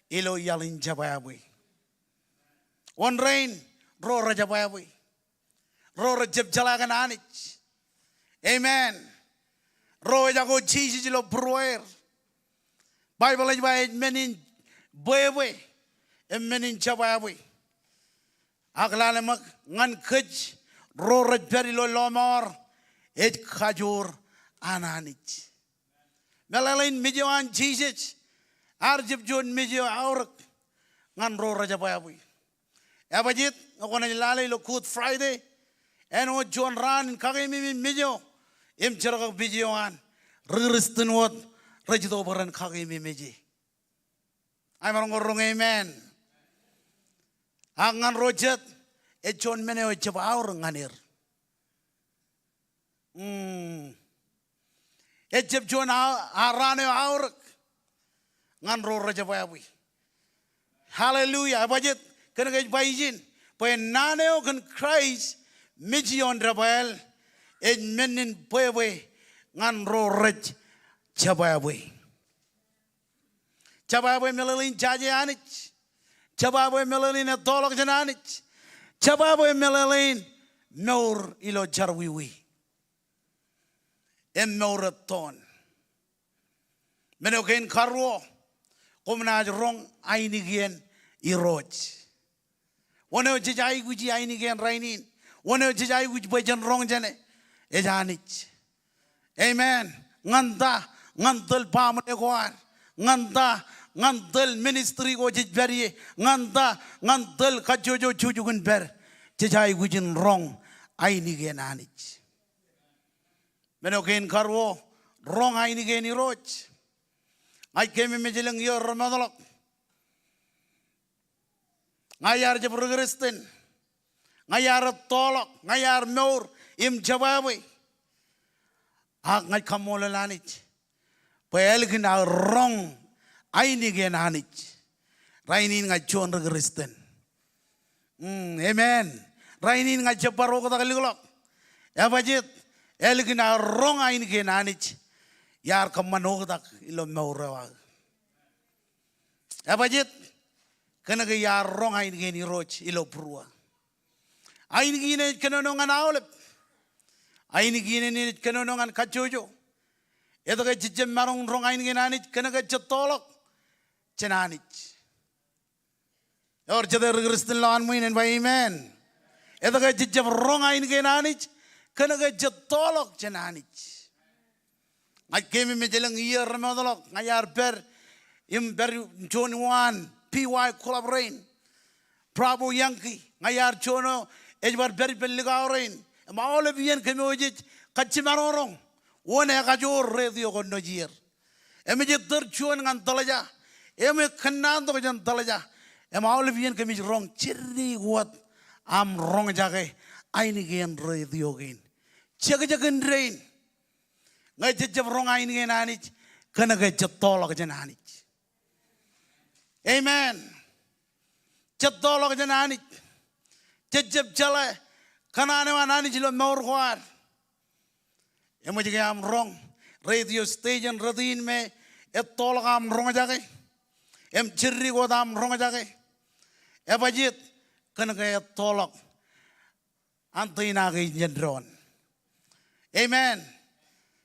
ilo yalin jabawi. One rain ro jabawi. Ro jab jalagan anich. Amen. Ro jago cheese lo broer. Bible is by menin boy and menin jabawi. Aglale mak ngan kaj ro per ilo lomor it kajur ananich. Melalain mijuan Jesus arjib jon mijo aurak ngan ro jabawi. Abajit ako na lalay lo Good Friday and o John ran kagay mijo im charag bijuan riristen wat rajito baran kagay miji. Ay marong gorong amen. Angan rojat e John meneo jabaur nganir. Ejep John arane aurak ngan ro jabawi. Hallelujah. Abajit kena kaj baijin pen naneo kan Christ mijion rabel en menin boy ngan ro jabawi. Jabawi melalin jaje anich. Jabawi melalin tolok jananich. Jabawi melalin nor ilo jarwiwi. Em noraton. Menoken karwo kumnaj rong ainigien iroj. One jajai guji ainigien rainin. One jajai guji bajan rong jane ejanich. Amen. Nganta ngantal pamne koan. Ngantal ministry ko jajbari. Ngantal kajojo chujugun ber. Jajai gujin rong ainigien anich. Menoken karwo rong ainigien iroj. I came in Majilang year Ramadalok. Ngayar je progrestin. Ngayar tolok. Ngayar meur. Im jawabi. Ngay kamola lanich. Paelgin a wrong. Ainigen anich. Rainin ngay chon progrestin. Amen. Rainin ngay chaparok tagalilok. Abajit. Elgin a wrong ainigen anich. Yar kamanogdak ilo maurawag. Abajit kena ke yar rong ain geni roch ilo prua. Ain gini kenonongan aulep. Ain gini ni kenonongan kajojo. Eto ke jijem marong rong ain geni anich kena ke jetolok cenanich. Or jeder Kristen lawan muinen by amen. Eto ke jijem rong ain geni anich kena ke jetolok jenanich. Ngai kemi mejelang iya remadolok ngayar ber imber John Wan PY collaborate. Prabhu Yankee ngayar chono ejbar ber belligaurin. Maole bien kemi ojit kachimarorong. One kajor radio kono jir. Emeje terchuan ngan talaja. Eme kenando kajan talaja. Maole bien kemi rong chirri wat am rong jage. Aini gen radio gen. Jaga-jaga rain. Ngai jejab rong aini gen anich. Kena ke jetolok jan anich. Amen. Jetolok jan anich. Jejab jala. Kana ane wan anich lo maur khwar. Emo jage am rong. Radio station radin me. Etolok am rong jage. Em chirri god am rong jage. Ebajit. Kena ke etolok. Antay na kay jendron. Amen.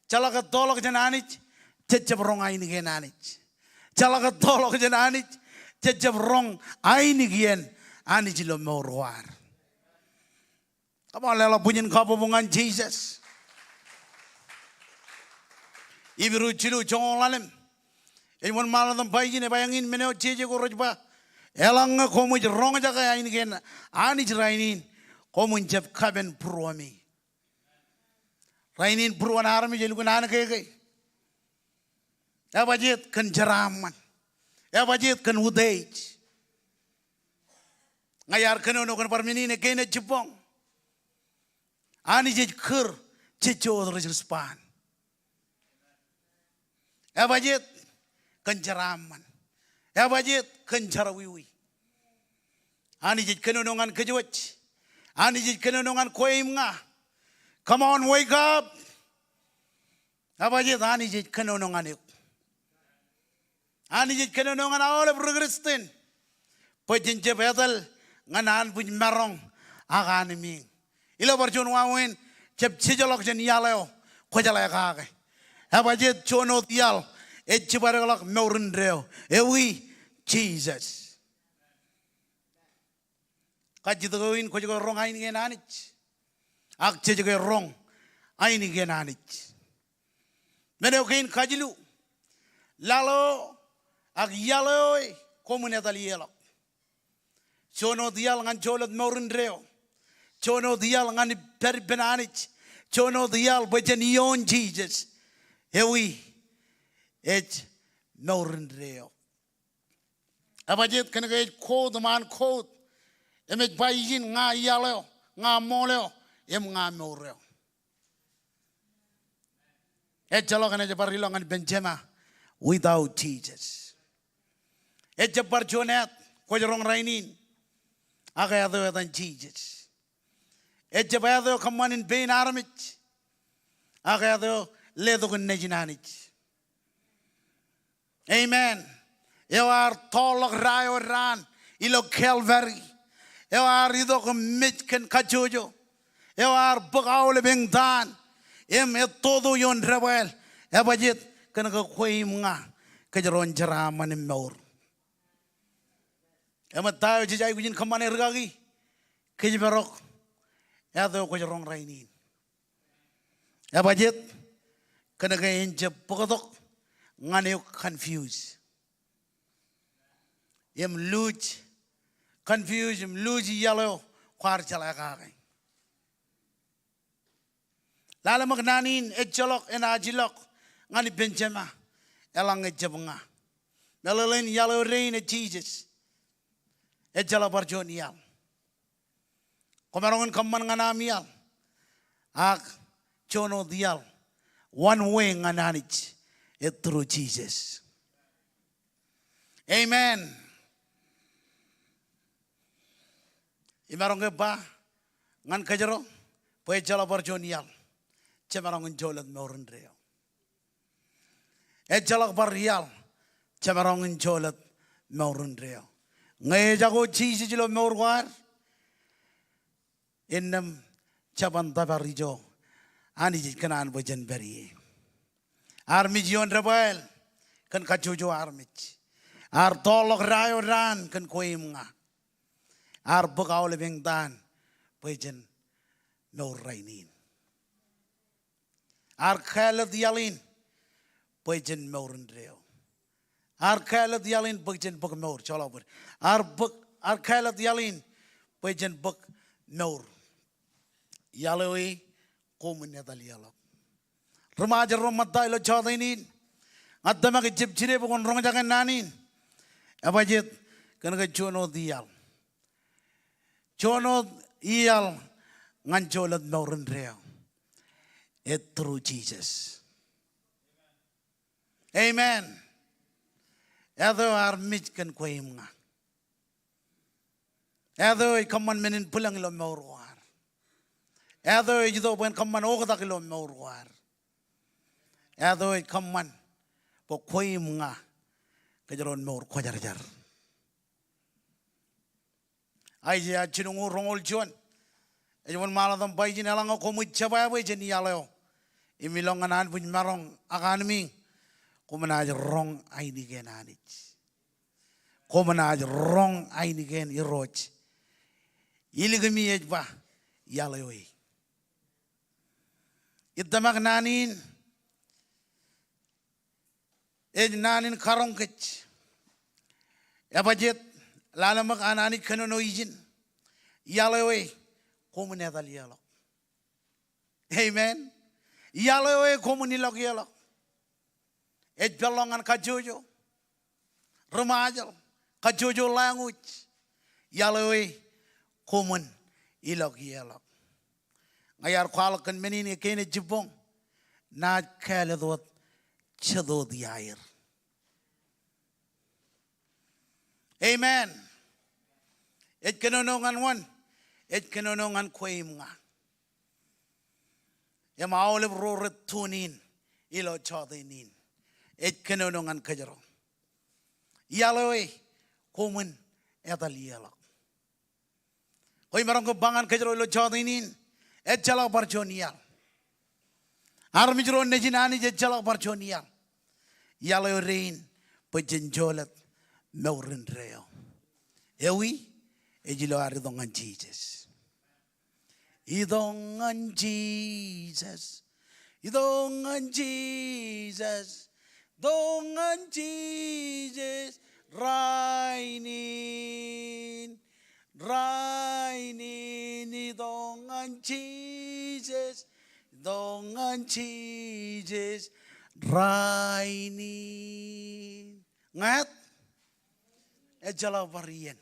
Chalaka tolok jananich, jejab rong aini gen anich. Chalaka tolok jananich, jejab rong aini gen anich lo morwar. Come on, lela punyin kabubungan Jesus. Ibiru chilu chongolalem. Iwan maladam paijine bayangin meneo cheje ko rojba. Elanga komuj rong jaga aini gen anich rainin. Komun jab kaben purwami. Rainin purwan armi jelukan anak keke. Ebajit kan jaraman. Ebajit kan udej. Ngayar kanono kan parmenine kene jepong. Ani jej kur ceco terus span. Ebajit kan jaraman. Ebajit kan jarawiwi. Ani jej kanono ngan kejuach. Ani jij kenonongan koim nga. Come on, wake up. Apa je ani jij kenonongan yuk. Ani jij kenonongan awal progrestin. Pojin jebedal nganan puj merong agani ming. Ilo berjon wawin jeb chijolok jen yaleo kojalaya kage. Apa je chono tial ejibaragalak meurendreo. Ewi Jesus. Kajitagawin ko juga rong aini gen anich. Akce juga rong aini gen anich. Meneo kain kajilu. Lalo ag yalo komunetal yelo. Chono dial ngan cholot morindreo. Chono dial ngan perbenanich. Chono dial bajan yon Jesus. Ewi et morindreo. Abajit kena kait code man code. Emek bayin nga yaleo, nga moleo, em nga moreo. Ejalo kana jabarilo ngan Benjema without Jesus. Ejabar jonet ko jorong rainin. Aga ado than Jesus. Ejabado kaman in bain aramich. Aga ado ledo kun nejinanich. Amen. You are tolok rayo ran ilo Calvary. Eu ar ido com mitken kajojo. Eu ar bagaule bengtan. Em todo yon rebel. É bajit kena ke koim nga kejeron jeraman em meur. Em tahu jejai kujin kamane regagi. Kejeberok. É do kejeron rainin. É bajit kena ke inje pokotok ngane confuse. Em luj confusion, lose yellow, kwar chalaka. Lala magnanin, echolok, and ajilok, ngani Benjema, elang ejabunga. Melalin yellow rain at Jesus, ejalabarjon yal. Komarongan kaman nganamial, ak chono dial, one way ngananich, it through Jesus. Amen. Imarong ba ngan kajero poe jala barjon yal cemarong jolat meurendreo jalak bar yal cemarong jolat meurendreo ngai jago chisi jilo meurwar innam caban tabarijo ani kanan bojan beri armi jion rebel kan kajojo armich ar tolok rayo ran kan koim nga ar bagaw lebeng dan pojen no rainin Arkelet yalin pejen meurin reo. Arkelet yalin pejen buk meur chola ber. Arkelet yalin pejen buk meur. Yaloi komunya dalialok. Remaja romadai lo choda ini. Adama ke jib jire bukan rong jangan nanin. Apa jet kena ke jono dial. Jono ial nganjolat meurin reo. It through Jesus. Amen. Edo ar mich kan koim nga. Edo kaman menin pulang lo maurwar. Edo jido ben kaman ogda kilo maurwar. Edo kaman po koim nga kajaron maur kwajar-jar. Aja chinungu rongol juan. Ejon maladam baijin alang ko muchabaya baijin yaleo. Imilong anan pun marong akan ming. Kumanaj rong aini gen anich. Kumanaj rong aini gen iroj. Iligami ejba yaloi. Itamak nanin. Ej nanin karong kech. Apajet lalamak anani kanono ijin. Yaloi kumanedal yalo. Amen. Yaloi kumanilok yalo. Ej belongan kajojo. Remajal kajojo language. Yaloi kuman ilok yalo. Ngayar kwalakan menini kene jibong. Na kale dot chado di air. Amen. Ej kenonongan wan. Ej kenonongan koim nga. Yam awleb ro retunin ilo chodinin. Ej kenonongan kajaro. Yaloi kuman etal yalok. Koi marong kebangan kajaro ilo chodinin. Ej jalak parchonial. Armijro nejinani je jalak parchonial. Yaloi rein pejenjolet meurin reo. Ewi ejilo aridongan Jesus. Idongan Jesus. Idongan Jesus. Dongan Jesus. Rainin. Rainin. Idongan Jesus. Dongan Jesus. Rainin. Ngat? Ejala varian.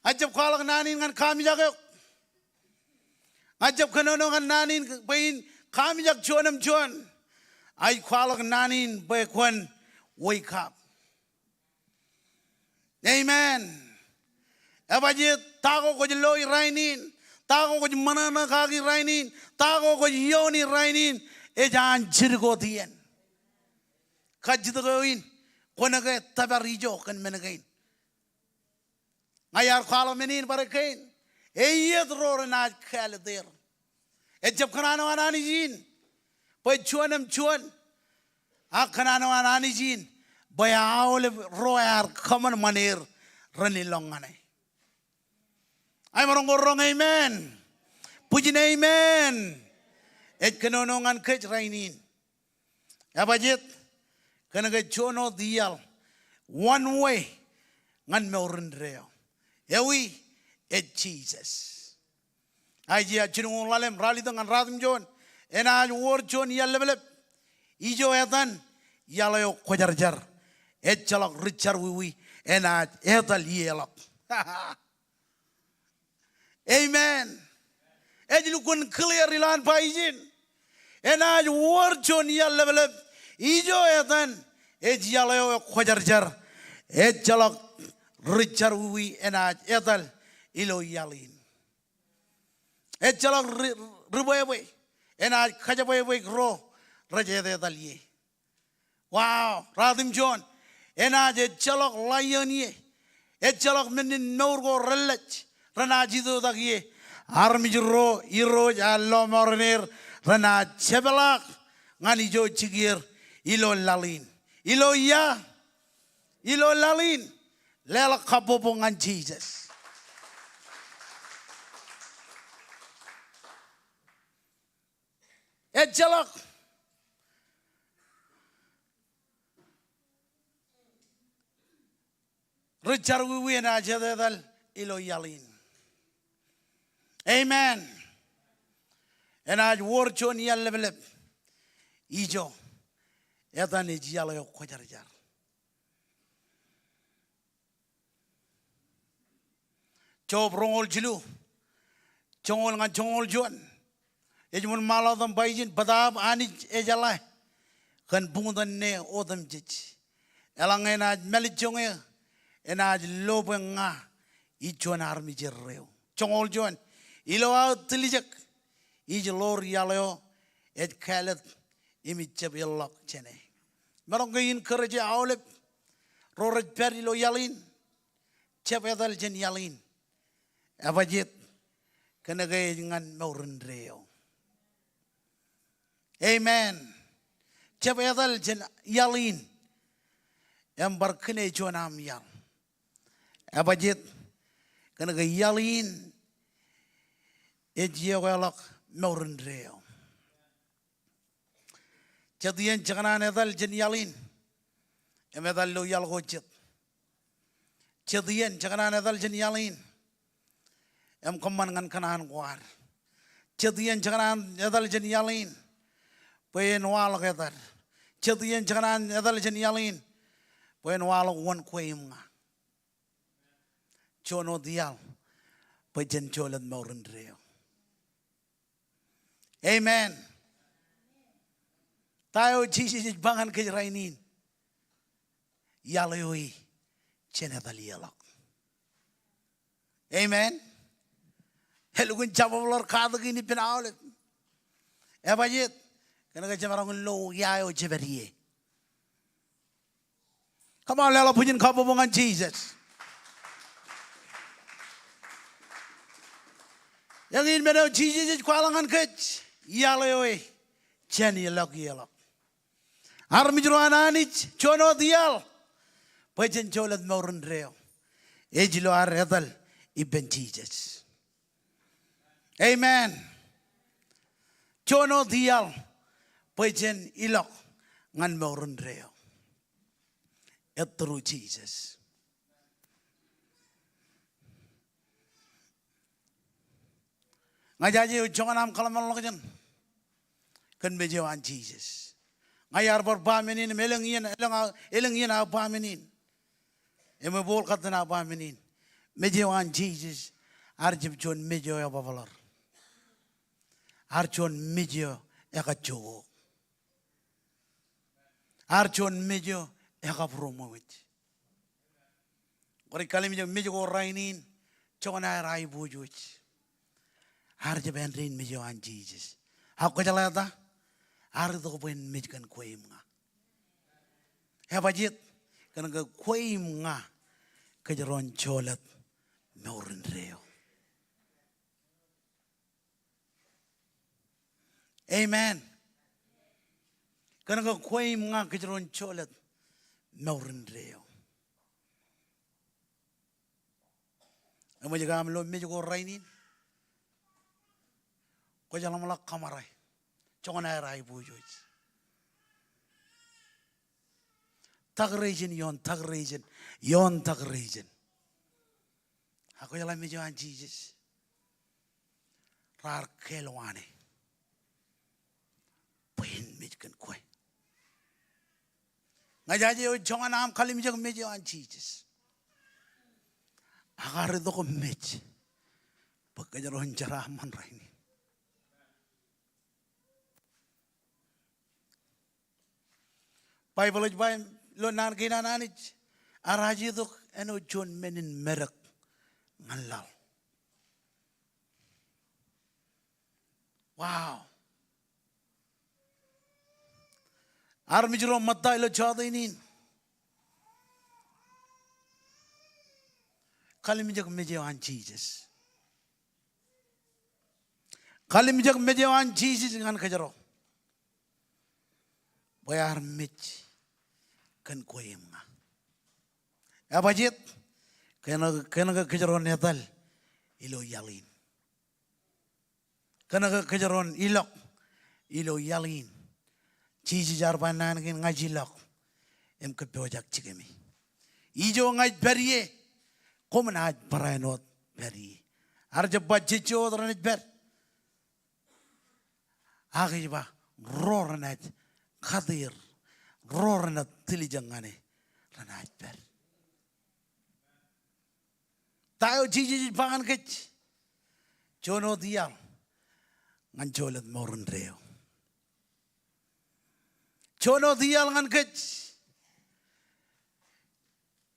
Ajab kalak nanin ngan kami jagok. Ajab kanono ngan nanin bayin kami jak juanam juan. Ay kalak nanin bayakwan wake up. Amen. Abajit tago ko jiloi rainin. Tago ko manana kagi rainin. Tago ko yoni rainin. Ejan jirgo diyan. Kajidagawin. Konaga tabarijo kan menagain. Ngayar kalau menin barakain. Eyet ror na kaladir. Ejab kanano anani jin. Bay chuanam chuan. Kanano anani jin. Bay awle royar kaman manir ranilongane. Ay marong gorong amen. Pujin amen. Et kanonongan kech rainin. Abajit. Kanaga jono dial. One way. Ngan meurin reo. Ewi et Jesus. Aja chinung lalem rali dengan radim jon. Ena war jon yalebelep. Ijo etan yalayo kojarjar. Et chalak richar wiwi. Ena etal yelak. Amen. Ejlukun clear ilan paijin. Ena war jon yalebelep. Ijo etan et yalayo kojarjar. Et chalak Richard Wi enaj etal ilo yalin. Echalak riboy enaj kajaboy gro raje etal ye. Wow, Radim John enaj echalak lion ye. Echalak menin nourgo relach ranajido dagye. Armijro iro jallo morner ranaj sebelak ngani jo chigir ilo lalin. Ilo lalin. Lela kabobongan Jesus. Jalak. Richard wiwi na jadal ilo yalin. Amen. En aj worchon yallebeleb. Ijo. Etan iji yalo yo kojarjar. Cob rongol jilu. Chongol ngan chongol juan. Ejmun maladam baijin badab ani ejalai. Kan bungudan ne odam jij. Elang enaj melijonge. Enaj lobe nga. Ijuan armi jerreo. Chongol juan. Iloa tilijak. Ij lor yalo ed kalet imi chep yallak chene. Merong gain kerja awlep. Roret peri lo yalin. Chep edal jen yalin. Abajit kena gaya dengan maurin reo. Amen. Cep edal jen yalin. Yang berkene juanam yal. Abajit kena gaya yalin. Ejia walak maurin reo. Jadian jangan edal jen yalin. Em edal lo yal gojit. Jadian jangan edal jen yalin. Em keman ngan kanaan kuar. Jadian jangan edal jen yalin. Puen wal ketar. Jadian jangan edal jen yalin. Puen wal wan kuim nga. Jono dial. Puen jolan maurin reo. Amen. Tayo Jesus bangan kejerainin. Yaloy jen edal yalak. Amen. Helugun cabawlor kado gini pinaulet. Ebajit. Kena kejamarang lo yayo jeberiye. Come on, lelo punya kabobongan Jesus. Yang ini menaw Jesus kualangan kec. Yaloy jeni yalak. Armi juruananich jono dial. Pajen jolat maurun reo. Ejilo arredal iben Jesus. Amen. Jono dial pajen ilok ngan maurun reo. It through Jesus. Ngajaji ujangan am kalaman lokajan. Kan bejawan Jesus. Ngayar berbamenin melengin elengin abamenin. Emebol katana abamenin. Mejawan Jesus. Arjib John mejo ya babalar. Arjon mejo eka jogo. Arjon mejo eka promowit. Kori kali mejo ko rainin. Chona rai bujuch. Arjib enrin mejo an Jesus. Aku jalata. Ardo ko pen mejo kan kuim nga. Hebajit. Kan kuim nga. Kajaron cholat. Meurin reo. Amen. Karena kuai menga kejeron colet meurin reo. Amo jaga amlo mejo ko rainin. Ko jalan malak kamarai. Chongana rai bujoj. Tag region yon tag region yon tag region. Aku jalan mejo an Jesus. Rar kelwane. Pain mijkan koi. Ngajaje o jangan am kali mijak mejo an Jesus. Agar itu ko mej. Pagkajaron jaraman raini. Bible bay lo nan kinananich. Araji itu eno John menin merak ngalal. Wow. Armi jero matta ilo chadainin. Kali mijak meje an Jesus. Kali mijak meje an Jesus ngan kajaro. Bayar mij kan koyem nga. Abajit kena kejaron netal ilo yalin. Kena kejaron ilok ilo yalin Jesus jarbanan kin ngajilak em kepojak cigemi ijo ngaj berie komenaj parainot berie arja bajicho ranaj ber agi ba roranaj khadir roranat tilijangane ranaj ber tayo Jesus pangan kech jono diam nganjolat morun reo jono dial ngan kech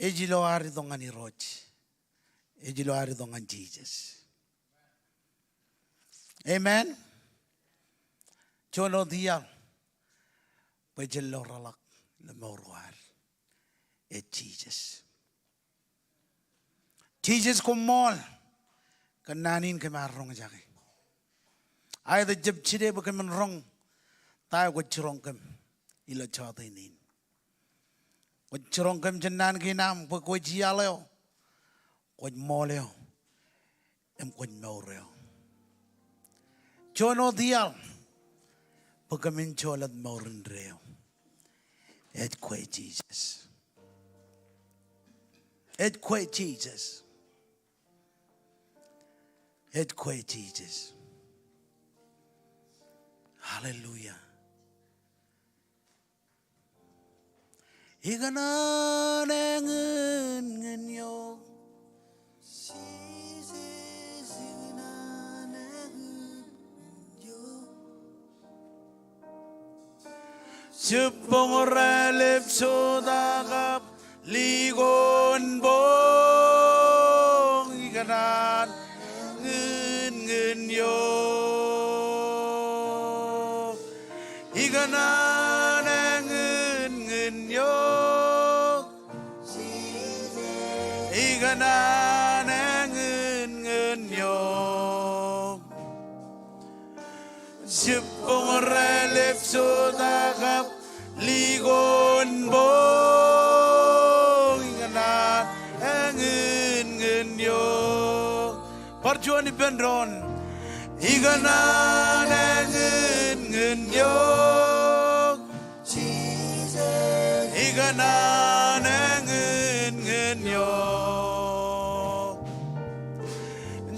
ejilo ari dongani roj ejilo ari dongan Jesus amen jono dial pejelo ralak le morwar e Jesus Jesus kumol kananin ke marong jake ay the jeb chide bukan menrong tayo ko chirong kem ilo chata inin ko chirong kem jenan kinam ko jialeo ko moleo em ko moreo jono dial bukan cholat morin reo et kwe Jesus et kwe Jesus et kwe Jesus hallelujah igana nengen ngenyo Jesus Jepong relip sodagap ligon bong iganan ngen yo iganan ngen yo iganan ngen yo Jepong relip sodagap ligon bong iganan ngen yo Parjuan ibendron iganan ngen yo iganan ngen yo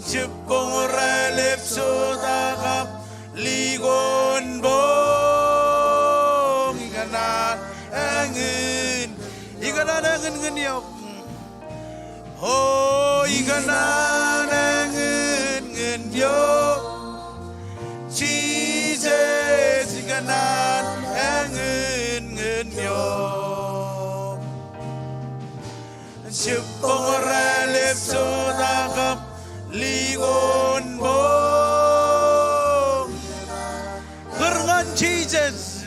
Jepong relip sodagap ligon bong iganan ngen yo oh iganan ngen yo Jesus iganan ngen yo Jepong relip sodagap ligon bong Gerangan Jesus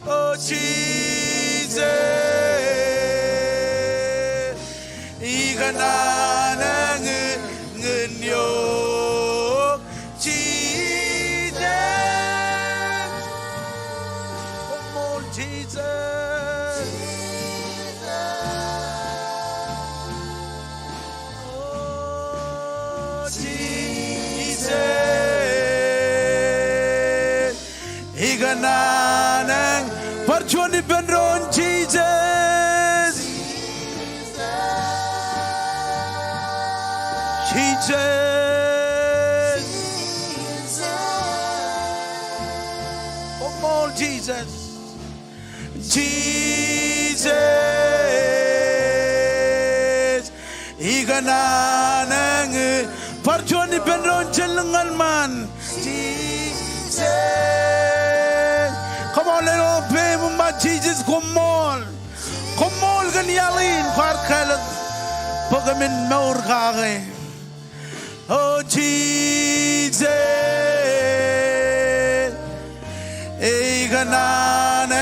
Oh Jesus iganan ngen yo Jesus come on Jesus oh Jesus iganan Parjuan ibendron Jesus Jesus come on Jesus Jesus iganan Parjuan ibendron jelengan man Jesus come on little baby my Jesus come on gan yalin parkalat pagamin maur kage oh Jesus iganan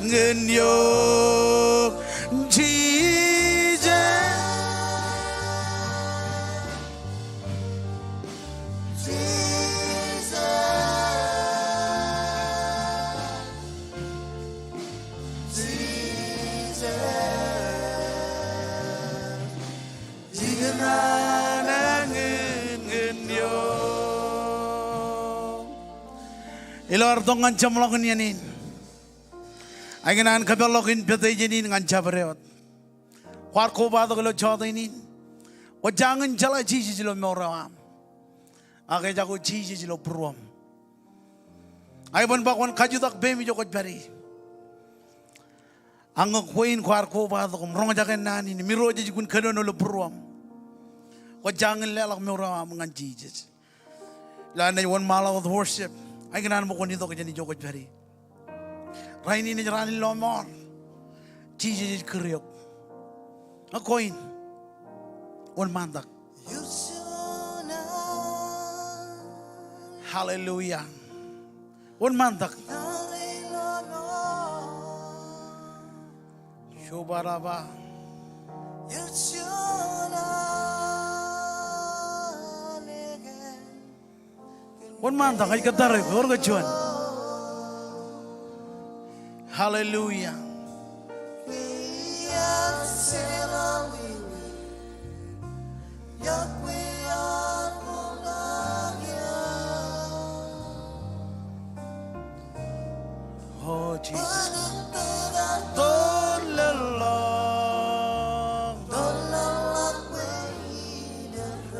ngen yo Jesus Ilor tong ngancam lokin yanin. Aiganan kabalokin pete janin ngancam bereot. Kuar ko ba to kilo chota inin. O jangan jala cici jilo meoram. Ake jago cici jilo pruam. Ay bon bakwan kajutak bemi jokot bari. Ang kuin kuar ko ba to kumrong jaken nani ni miro jaji kun kado no lo pruam. O jangan lelak meoram ngan cici. Lana one mala of worship. Ay ganan mo kun ito kajani jokot bari. Raini ni jarani lomor. Cici jiji kriok. A coin. One mandak. Hallelujah. One mandak. Shobaraba. One mandak. Ay katare. Orga chuan. Hallelujah. Oh Jesus.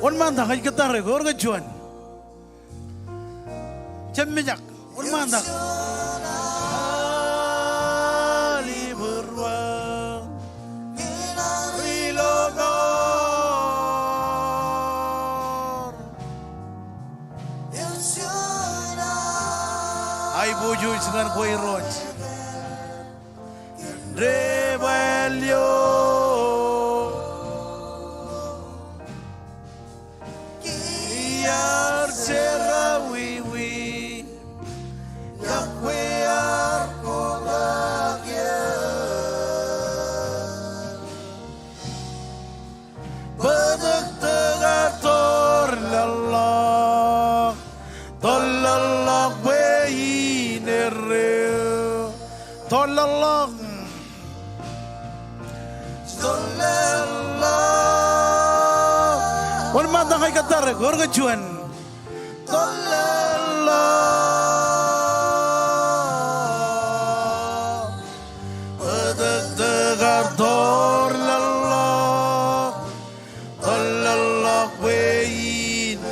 One man dah kaya kita rekor kejuan. Cemijak. One man dah. Ali beruang. Rilogor. Ay buju dengan koi roj. Rebellion. Kiar serawiwi. Yahweh arkolagya. Bedak tegar tor lalak. Tolalak wein erreo. Tolalak. One man dah kaya katar, gor kejuan. Tolalak, bedak tegar tor lalak, tolalak wein.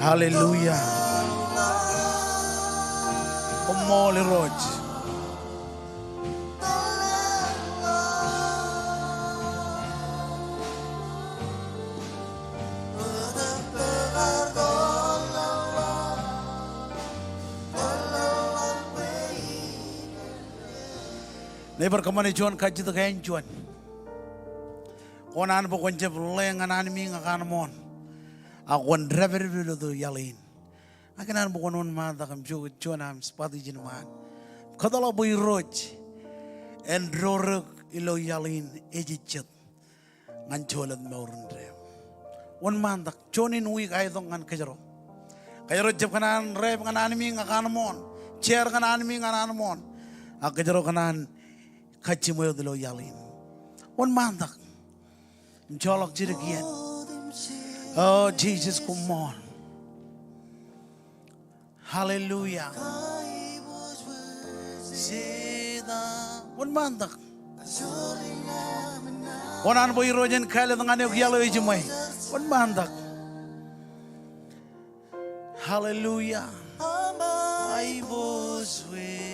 Hallelujah. Omoli roj. Neber kemana juan kaji tu kain juan. Konan pokon je leng anan mi ngakan mon. Akon driver dulu tu yalin. Akanan pokon on mata kam juan am sepati jenman. Kadala boy roj. Endrorek ilo yalin ejicet. Ngancolat maurun rem. On mata jonin ui kaya tu ngan kejaro. Kejaro jep kanan rep kanan mi ngakan mon. Chair kanan mi ngakan mon. Akejaro kanan kaci moyo dulu yalin. One mandak. Jolok jirigian. Oh Jesus, come on. Hallelujah. One mandak. One an boy rojan kale dengan yok yalo ijumai. One mandak. Hallelujah. I was with.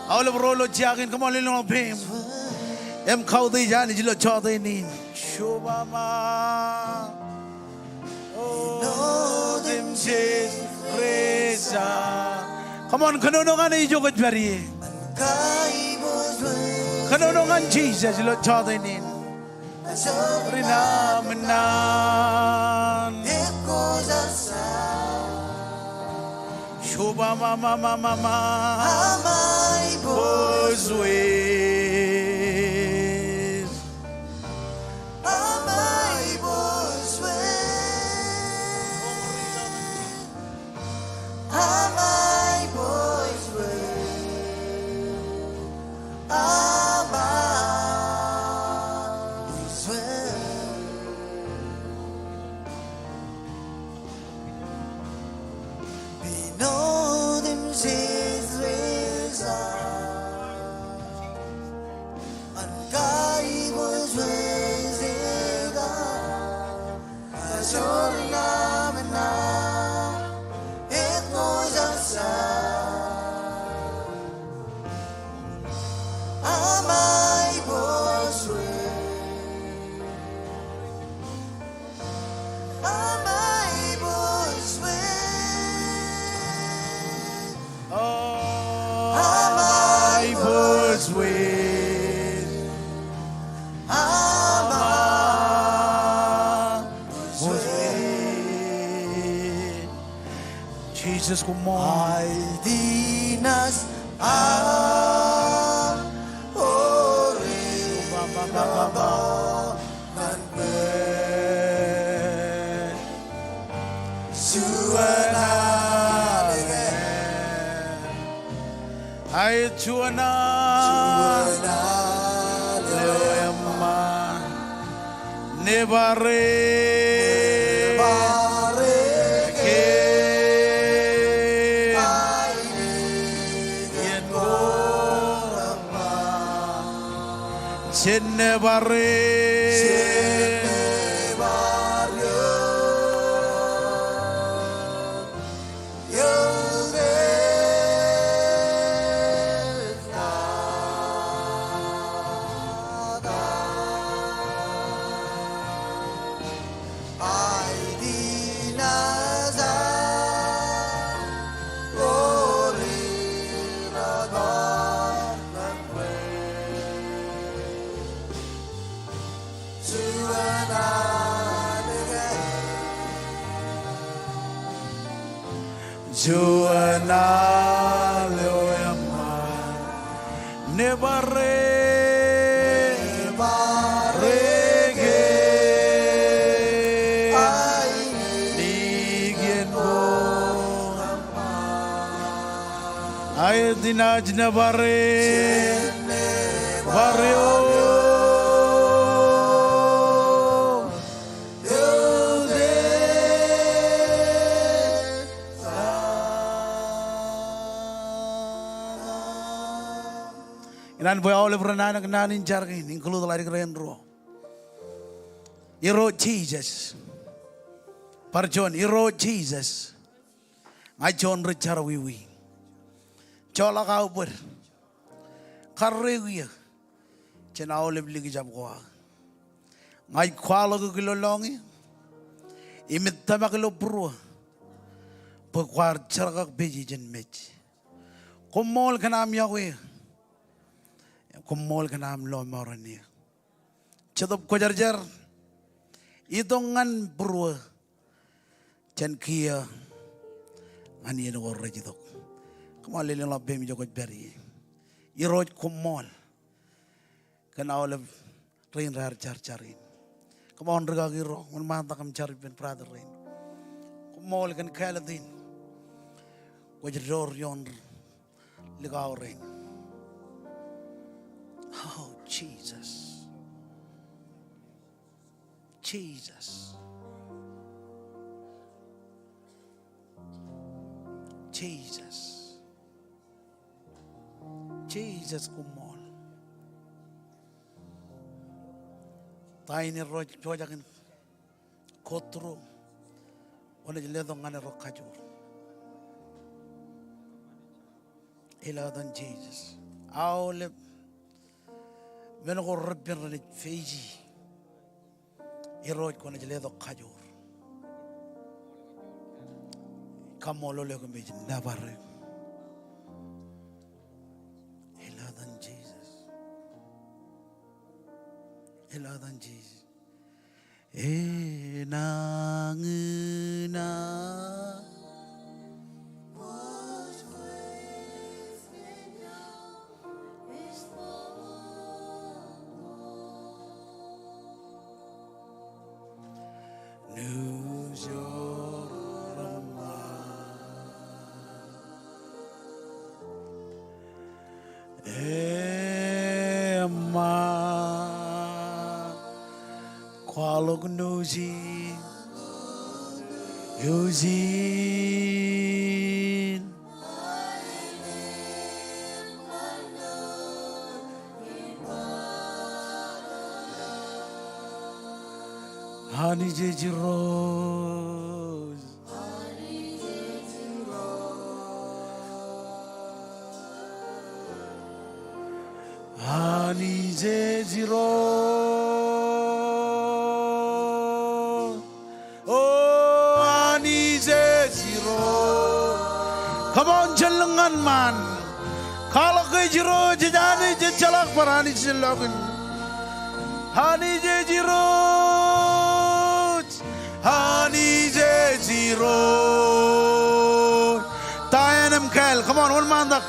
All rolo jakin kamu lelong pem. Em kau tu jani jilo chota ini. Shubama. Oh, dem jes resa. Come on, kanonongan ini juga jari. Kanonongan Jesus jilo chota ini. Rina menan. Shubama mama. Was with. Jesus, come on. Ay dinas ori nabangan ben suanale Ay Chuana. Nebare. Juana Leoyama Nebare Barege Nigien Bo Ay Dinaj Nebare Barrio Inan boy all over na nanin jargin include like renro. Iro Jesus. Parjon iro Jesus. Ngai John Richard wiwi. Chola kau ber. Karregia. Chena olive ligi jam kwa. Ngai kwalo kilo longi. Imit tama kilo purwa. Pekwar chargak beji jen mech. Kumol kanam Yahweh. Kumol ka naam lo marani. Chadop ko jar idongan purwa chen kia ani no rejidok. Kumol le la bemi jogot beri. Iroj kumol kana ole rain rar charin. Kumon rega giro un mata kam char ben brother rain. Kumol kan kaladin. Ko jor yon ligaw rain. Oh, Jesus. Jesus. Jesus. Jesus, come on. Tayo ni Rojakin Kotro. Wala jiledong nga ni Rokajur. Iladan Jesus. Aulip. When go ribbon on it Fiji, Erod con a leather cajor. Come all over me, never. Ella than Jesus. Ella than Jesus. Enangina. Yusin Honey Jeji Rose Honey Jeji Rose Come on, jalangan man. Kalau ke jiro jejani jejalak parani jelagun. Hani jejiro, hani jejiro. Ismail. Come on, one man that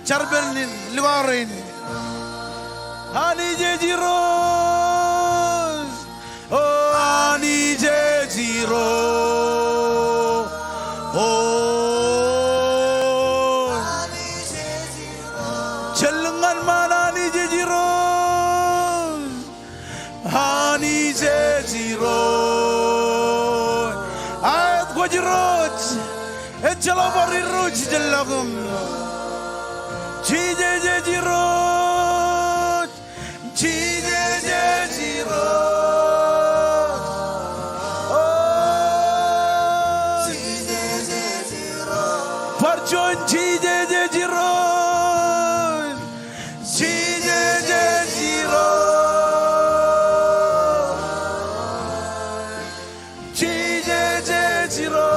Charben Liwarin. Ani Jejiro. Oh, Ani Jejiro. Oh, Chelungan man Ani Jejiro. Ani Jejiro. Ayat Gojiroj. Echalabari Roj Jalagum. Chije Jejiro. Chije Jejiro. Parchon chije Jejiro. Chije Jejiro. Chije Jejiro.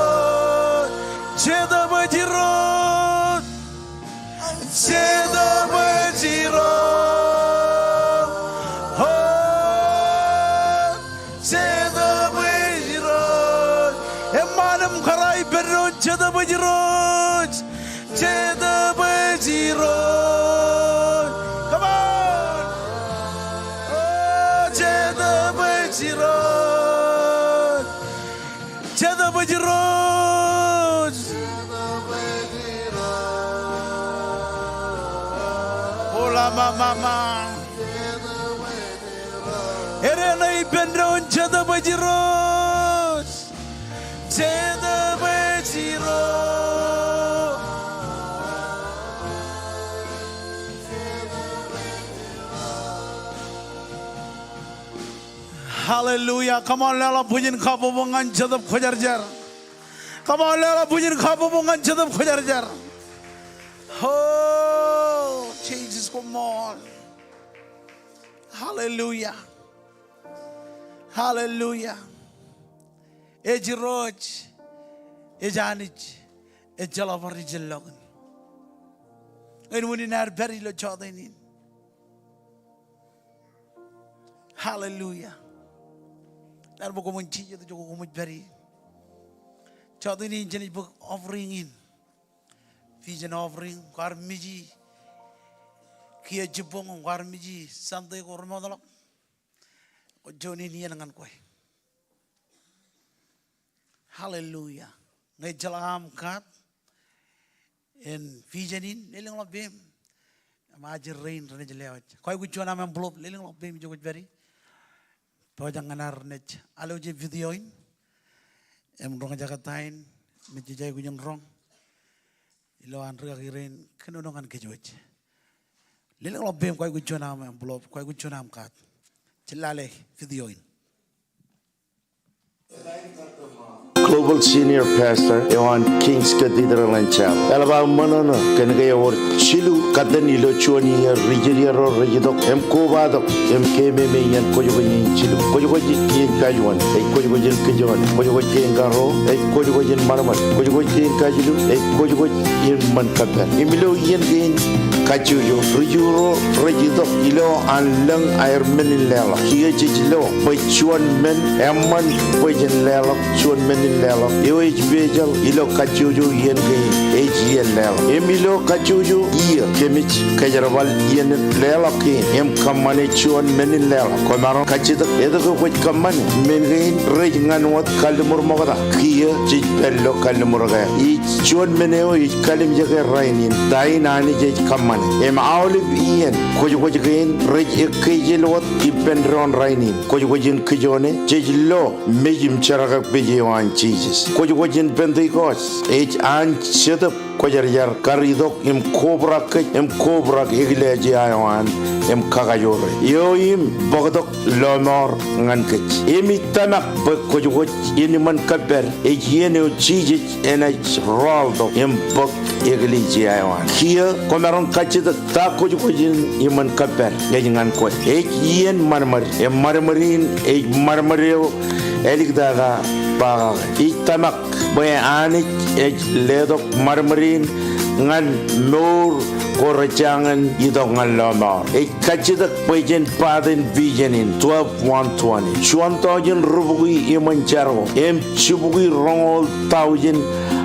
Cheda Bajiro. Cheda Bajiro. Oh, Cheda Bajiro. Emanam Karai Peron Cheda Bajiro. Cheda Bajiro. Come on. Oh, Cheda Bajiro. Cheda Bajiro. Ola mama. Erena Ibendron Cheda Bajiro. Cheda Bajiro. Hallelujah. Come on, Lala Pujin Kabubungan Chadab Khojarjar. Come on, Lala Pujin Kabubungan Chadab Khojarjar. Oh, Jesus, come on. Hallelujah. Hallelujah. Ejiroj, Ejanich, Ejalavari Jalogan. And when in our very lo chadainin. Hallelujah. Dar book of Chiya, the Jogo Berry. Chadainin Jenny book offering in. Vision offering, Garmiji, Kia Jibong, Garmiji, Sunday or Model, or Johnny Nianangway. Hallelujah. Najalam cat and Visionin, Lilling of Bim. Imagine rain, Regelawat. Quite good John and Blob, Lilling of Bim, Joguberry. Pojanganar net, Aloji videoin, Mrongajatain, Mijay William Wrong. Ilo Andrea Girin, Kanongan Kijuch. Little of Bim, quite good Jonam and Blob, quite good Jonam cat. Chilale, videoin. Global Senior Pastor on King's Cathedral and Chapel. Alaba Manana, Kanagay or Chilu, Katanilo Chuani, Rigiero, Regidok, M. Kovado, M. Keme, and Koyogan Chilu, Koyogan Kajuan, a Koyogan Kajuan, Koyogan Garo, a Koyogan Maraman, Koyogan Kajilu, a Koyogan Mankapa, Emilio Yen Kajuyo, Riguro, Regidok, Ilo, and Lung Ironman in Lela, Kiajilo, by Chuan Men, Amman, Pojan Lela, Chuan Men in Lela, Yoich Vejal, Ilo Kajuyo Yen AGL Lela, Emilio Kajuyo, Year, Kemich, Kajaraval Yen Lela King, M. Kamane Chuan Men in Lela, Komaro Kachita, Edoko with Kamane, Mengain, Raging and what Kalimur Mogada, Kia, Jipello Kalimuraga, each Chuan Meneo, each Kalim Jaga Rainin, Dainani J. Kamane, M. Olive Ian, Kojugain, Reg Kajilot, Ipendron Rainin, Kojugajin Kijone, Jilo, Majim Charaga Bejuan Jesus, Kojugajin Pentecost, H. An Shut Kojarjar, Karidok, M. Cobra, M. Cobra, Igleji Iwan, M. Kagayore, Yoim, Bogodok, Lomor, Nankich, Emi Tanak, Kojugot, Iniman Kapel, H. Yeno Jesus, and H. Roldo, M. Bok, Igleji Iwan. Here, Comaron Kachita, Takojugin, Iman Kapel, Yajan Quay, H. Yen Marmar, M. Marmarin, H. Marmario, Eligdaga, Baga, H. Tamak, Boy Anik, H. Ledok, Marmarin, Ngan Nor, Korajangan, Yidongan Lamar, a Kachita Pajan Padan Vision in 12-120. Chuantojan Rubui Imanjaro, M. Chubui Rongol Taujan,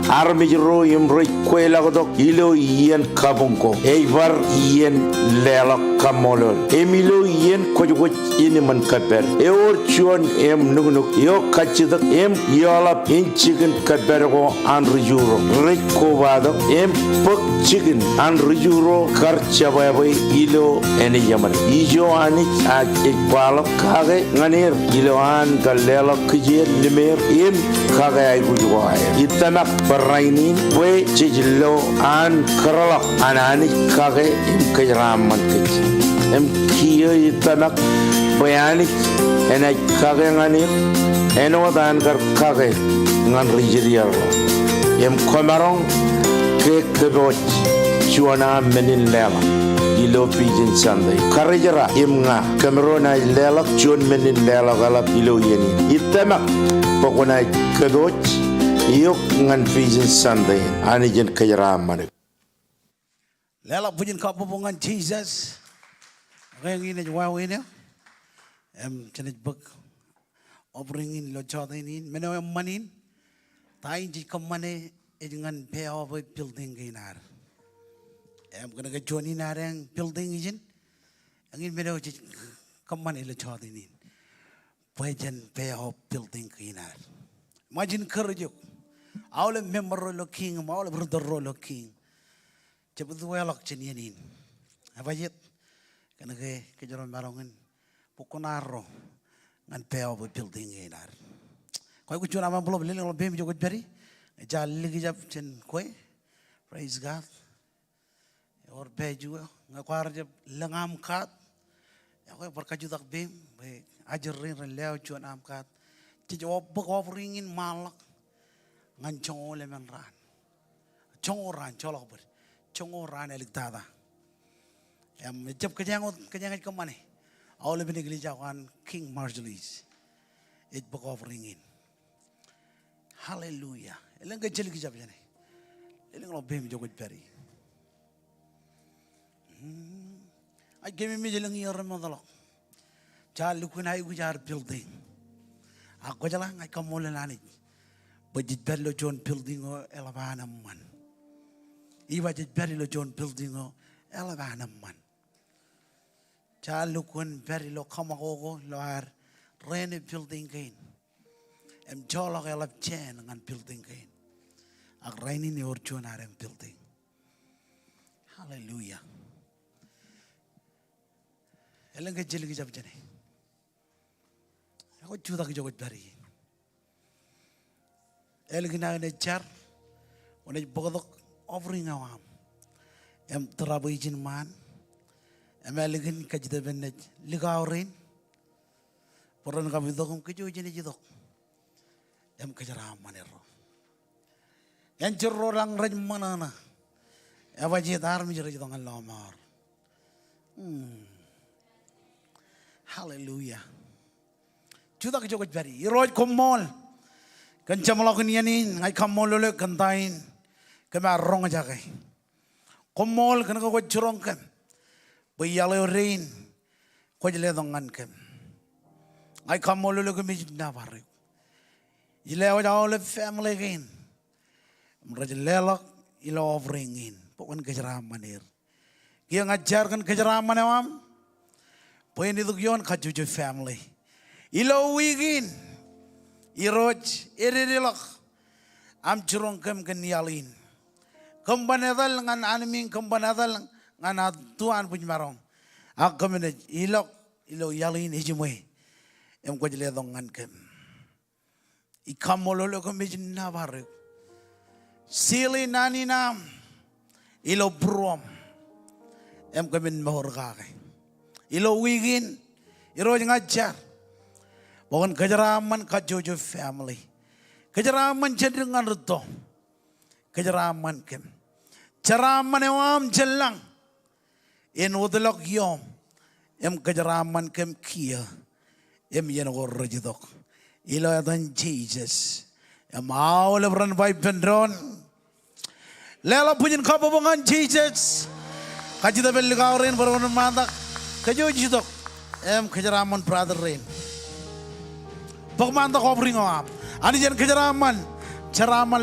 armijro imroi kwela godok ilo yen kabunko eivar yen lela kamolol emilo yen kojgo ini man kaber eor chuan em nugnuk yo kachidak em yolap in chicken kabergo anrujuro rekobado em pok chicken anrujuro karchababai ilo eni yaman ijo ani a ikwalo kage nganir ilo an galela kijer limer em kage ay gujwa itanak parainin we chijlo an karala anani kage em kajraman kich em kiyo itanak bayani ena kage nganir eno dan kar kage ngan rijiriar em komarong ke kebot chuana menin lela ilo pijin Sunday karejara imnga Cameroon ay lelak chun menin lela galap ilo yeni itamak pokona kebot yok ngan pijin Sunday ani jen kajara mane lela pujin kapopongan Jesus ngin ni wow ini jenis bek opringin lo chatenin meno manin tain ji kamane dengan pay of building ginar gonna get Johnny narang building izin angin meno ji kamane lo chatenin pajan pay of building ginar majin kerjuk awle member lo king awle brother lo king cebetu welok jenienin apa jet kana ke jaron marongan pokonaro ngan peo bo building enar koy ku chuna ma blo le lo bem jogot bari jal ligi jap chen koy praise God or peju nga kwar jap langam kat ya koy barka judak bem be ajer rin leo chuna am kat ti jo bo ko ringin malak ngan chongole men ran chongoran cholok ber chongoran elik tada jab kajang ko mane awle bini gili jawan King Marjolie's it book of ringin hallelujah eleng ke jeli jab jane eleng lo bem jogot peri ay gemi mi jeleng yor modalo chalu kunai gujar building ako jala ngai kamole lani budget bello John building o elabana man iwa budget bello John building o elabana man Chalukun very low kamago loar rene building gain. Jolok elap chain and building gain. A rainy in your junarem building. Hallelujah. Elenga jilgi jabjane. I got you the jogot berry. Elgina in a jar when a bodok offering a arm. Trabuijin man. Emeligin kajda benej ligaurin poran kami dokum keju jeni jidok kajara manero yang cerorang raj manana ewaji dar mi jere jidong alomar hallelujah juda keju kajbari iroj komol kencamalakin yanin ngai kamol le kantain kema rong jagai komol kan ko jurong kan Bayalo rain, ko jele dongan kem. Ay kamolo lo kemi na baru. Jele awal family again. Merajlelak ilo offering pokon kejaram manir. Kia ngajar kan kejaram manewam. Poin itu kion kajuju family. Ilo wigin. Iroj erilak. Am curong kem kenyalin. Kembanedal ngan animing kembanedal ngana tuan punya marong, aku mana ilo yalin hijumai, ko jele dongan kem, ikam mololo ko mejin na baru, sili nani nam, ilo brom, ko min mahor kake, ilo wigin, iro ngajar, bukan kejaraman kajojo family, kejaraman cenderungan ruto, kejaraman kem, ceraman ewam jelang. In udalok yom, kajaraman kem kia, yen gorrojidok. Ilo atan Jesus, mau lebran by pendron. Lela punya kapopongan Jesus. Kajita beligaurin baron mandak. Kajojidok, kajaraman brother rain. Pagmandak offering am. Ani jen kajaraman, ceraman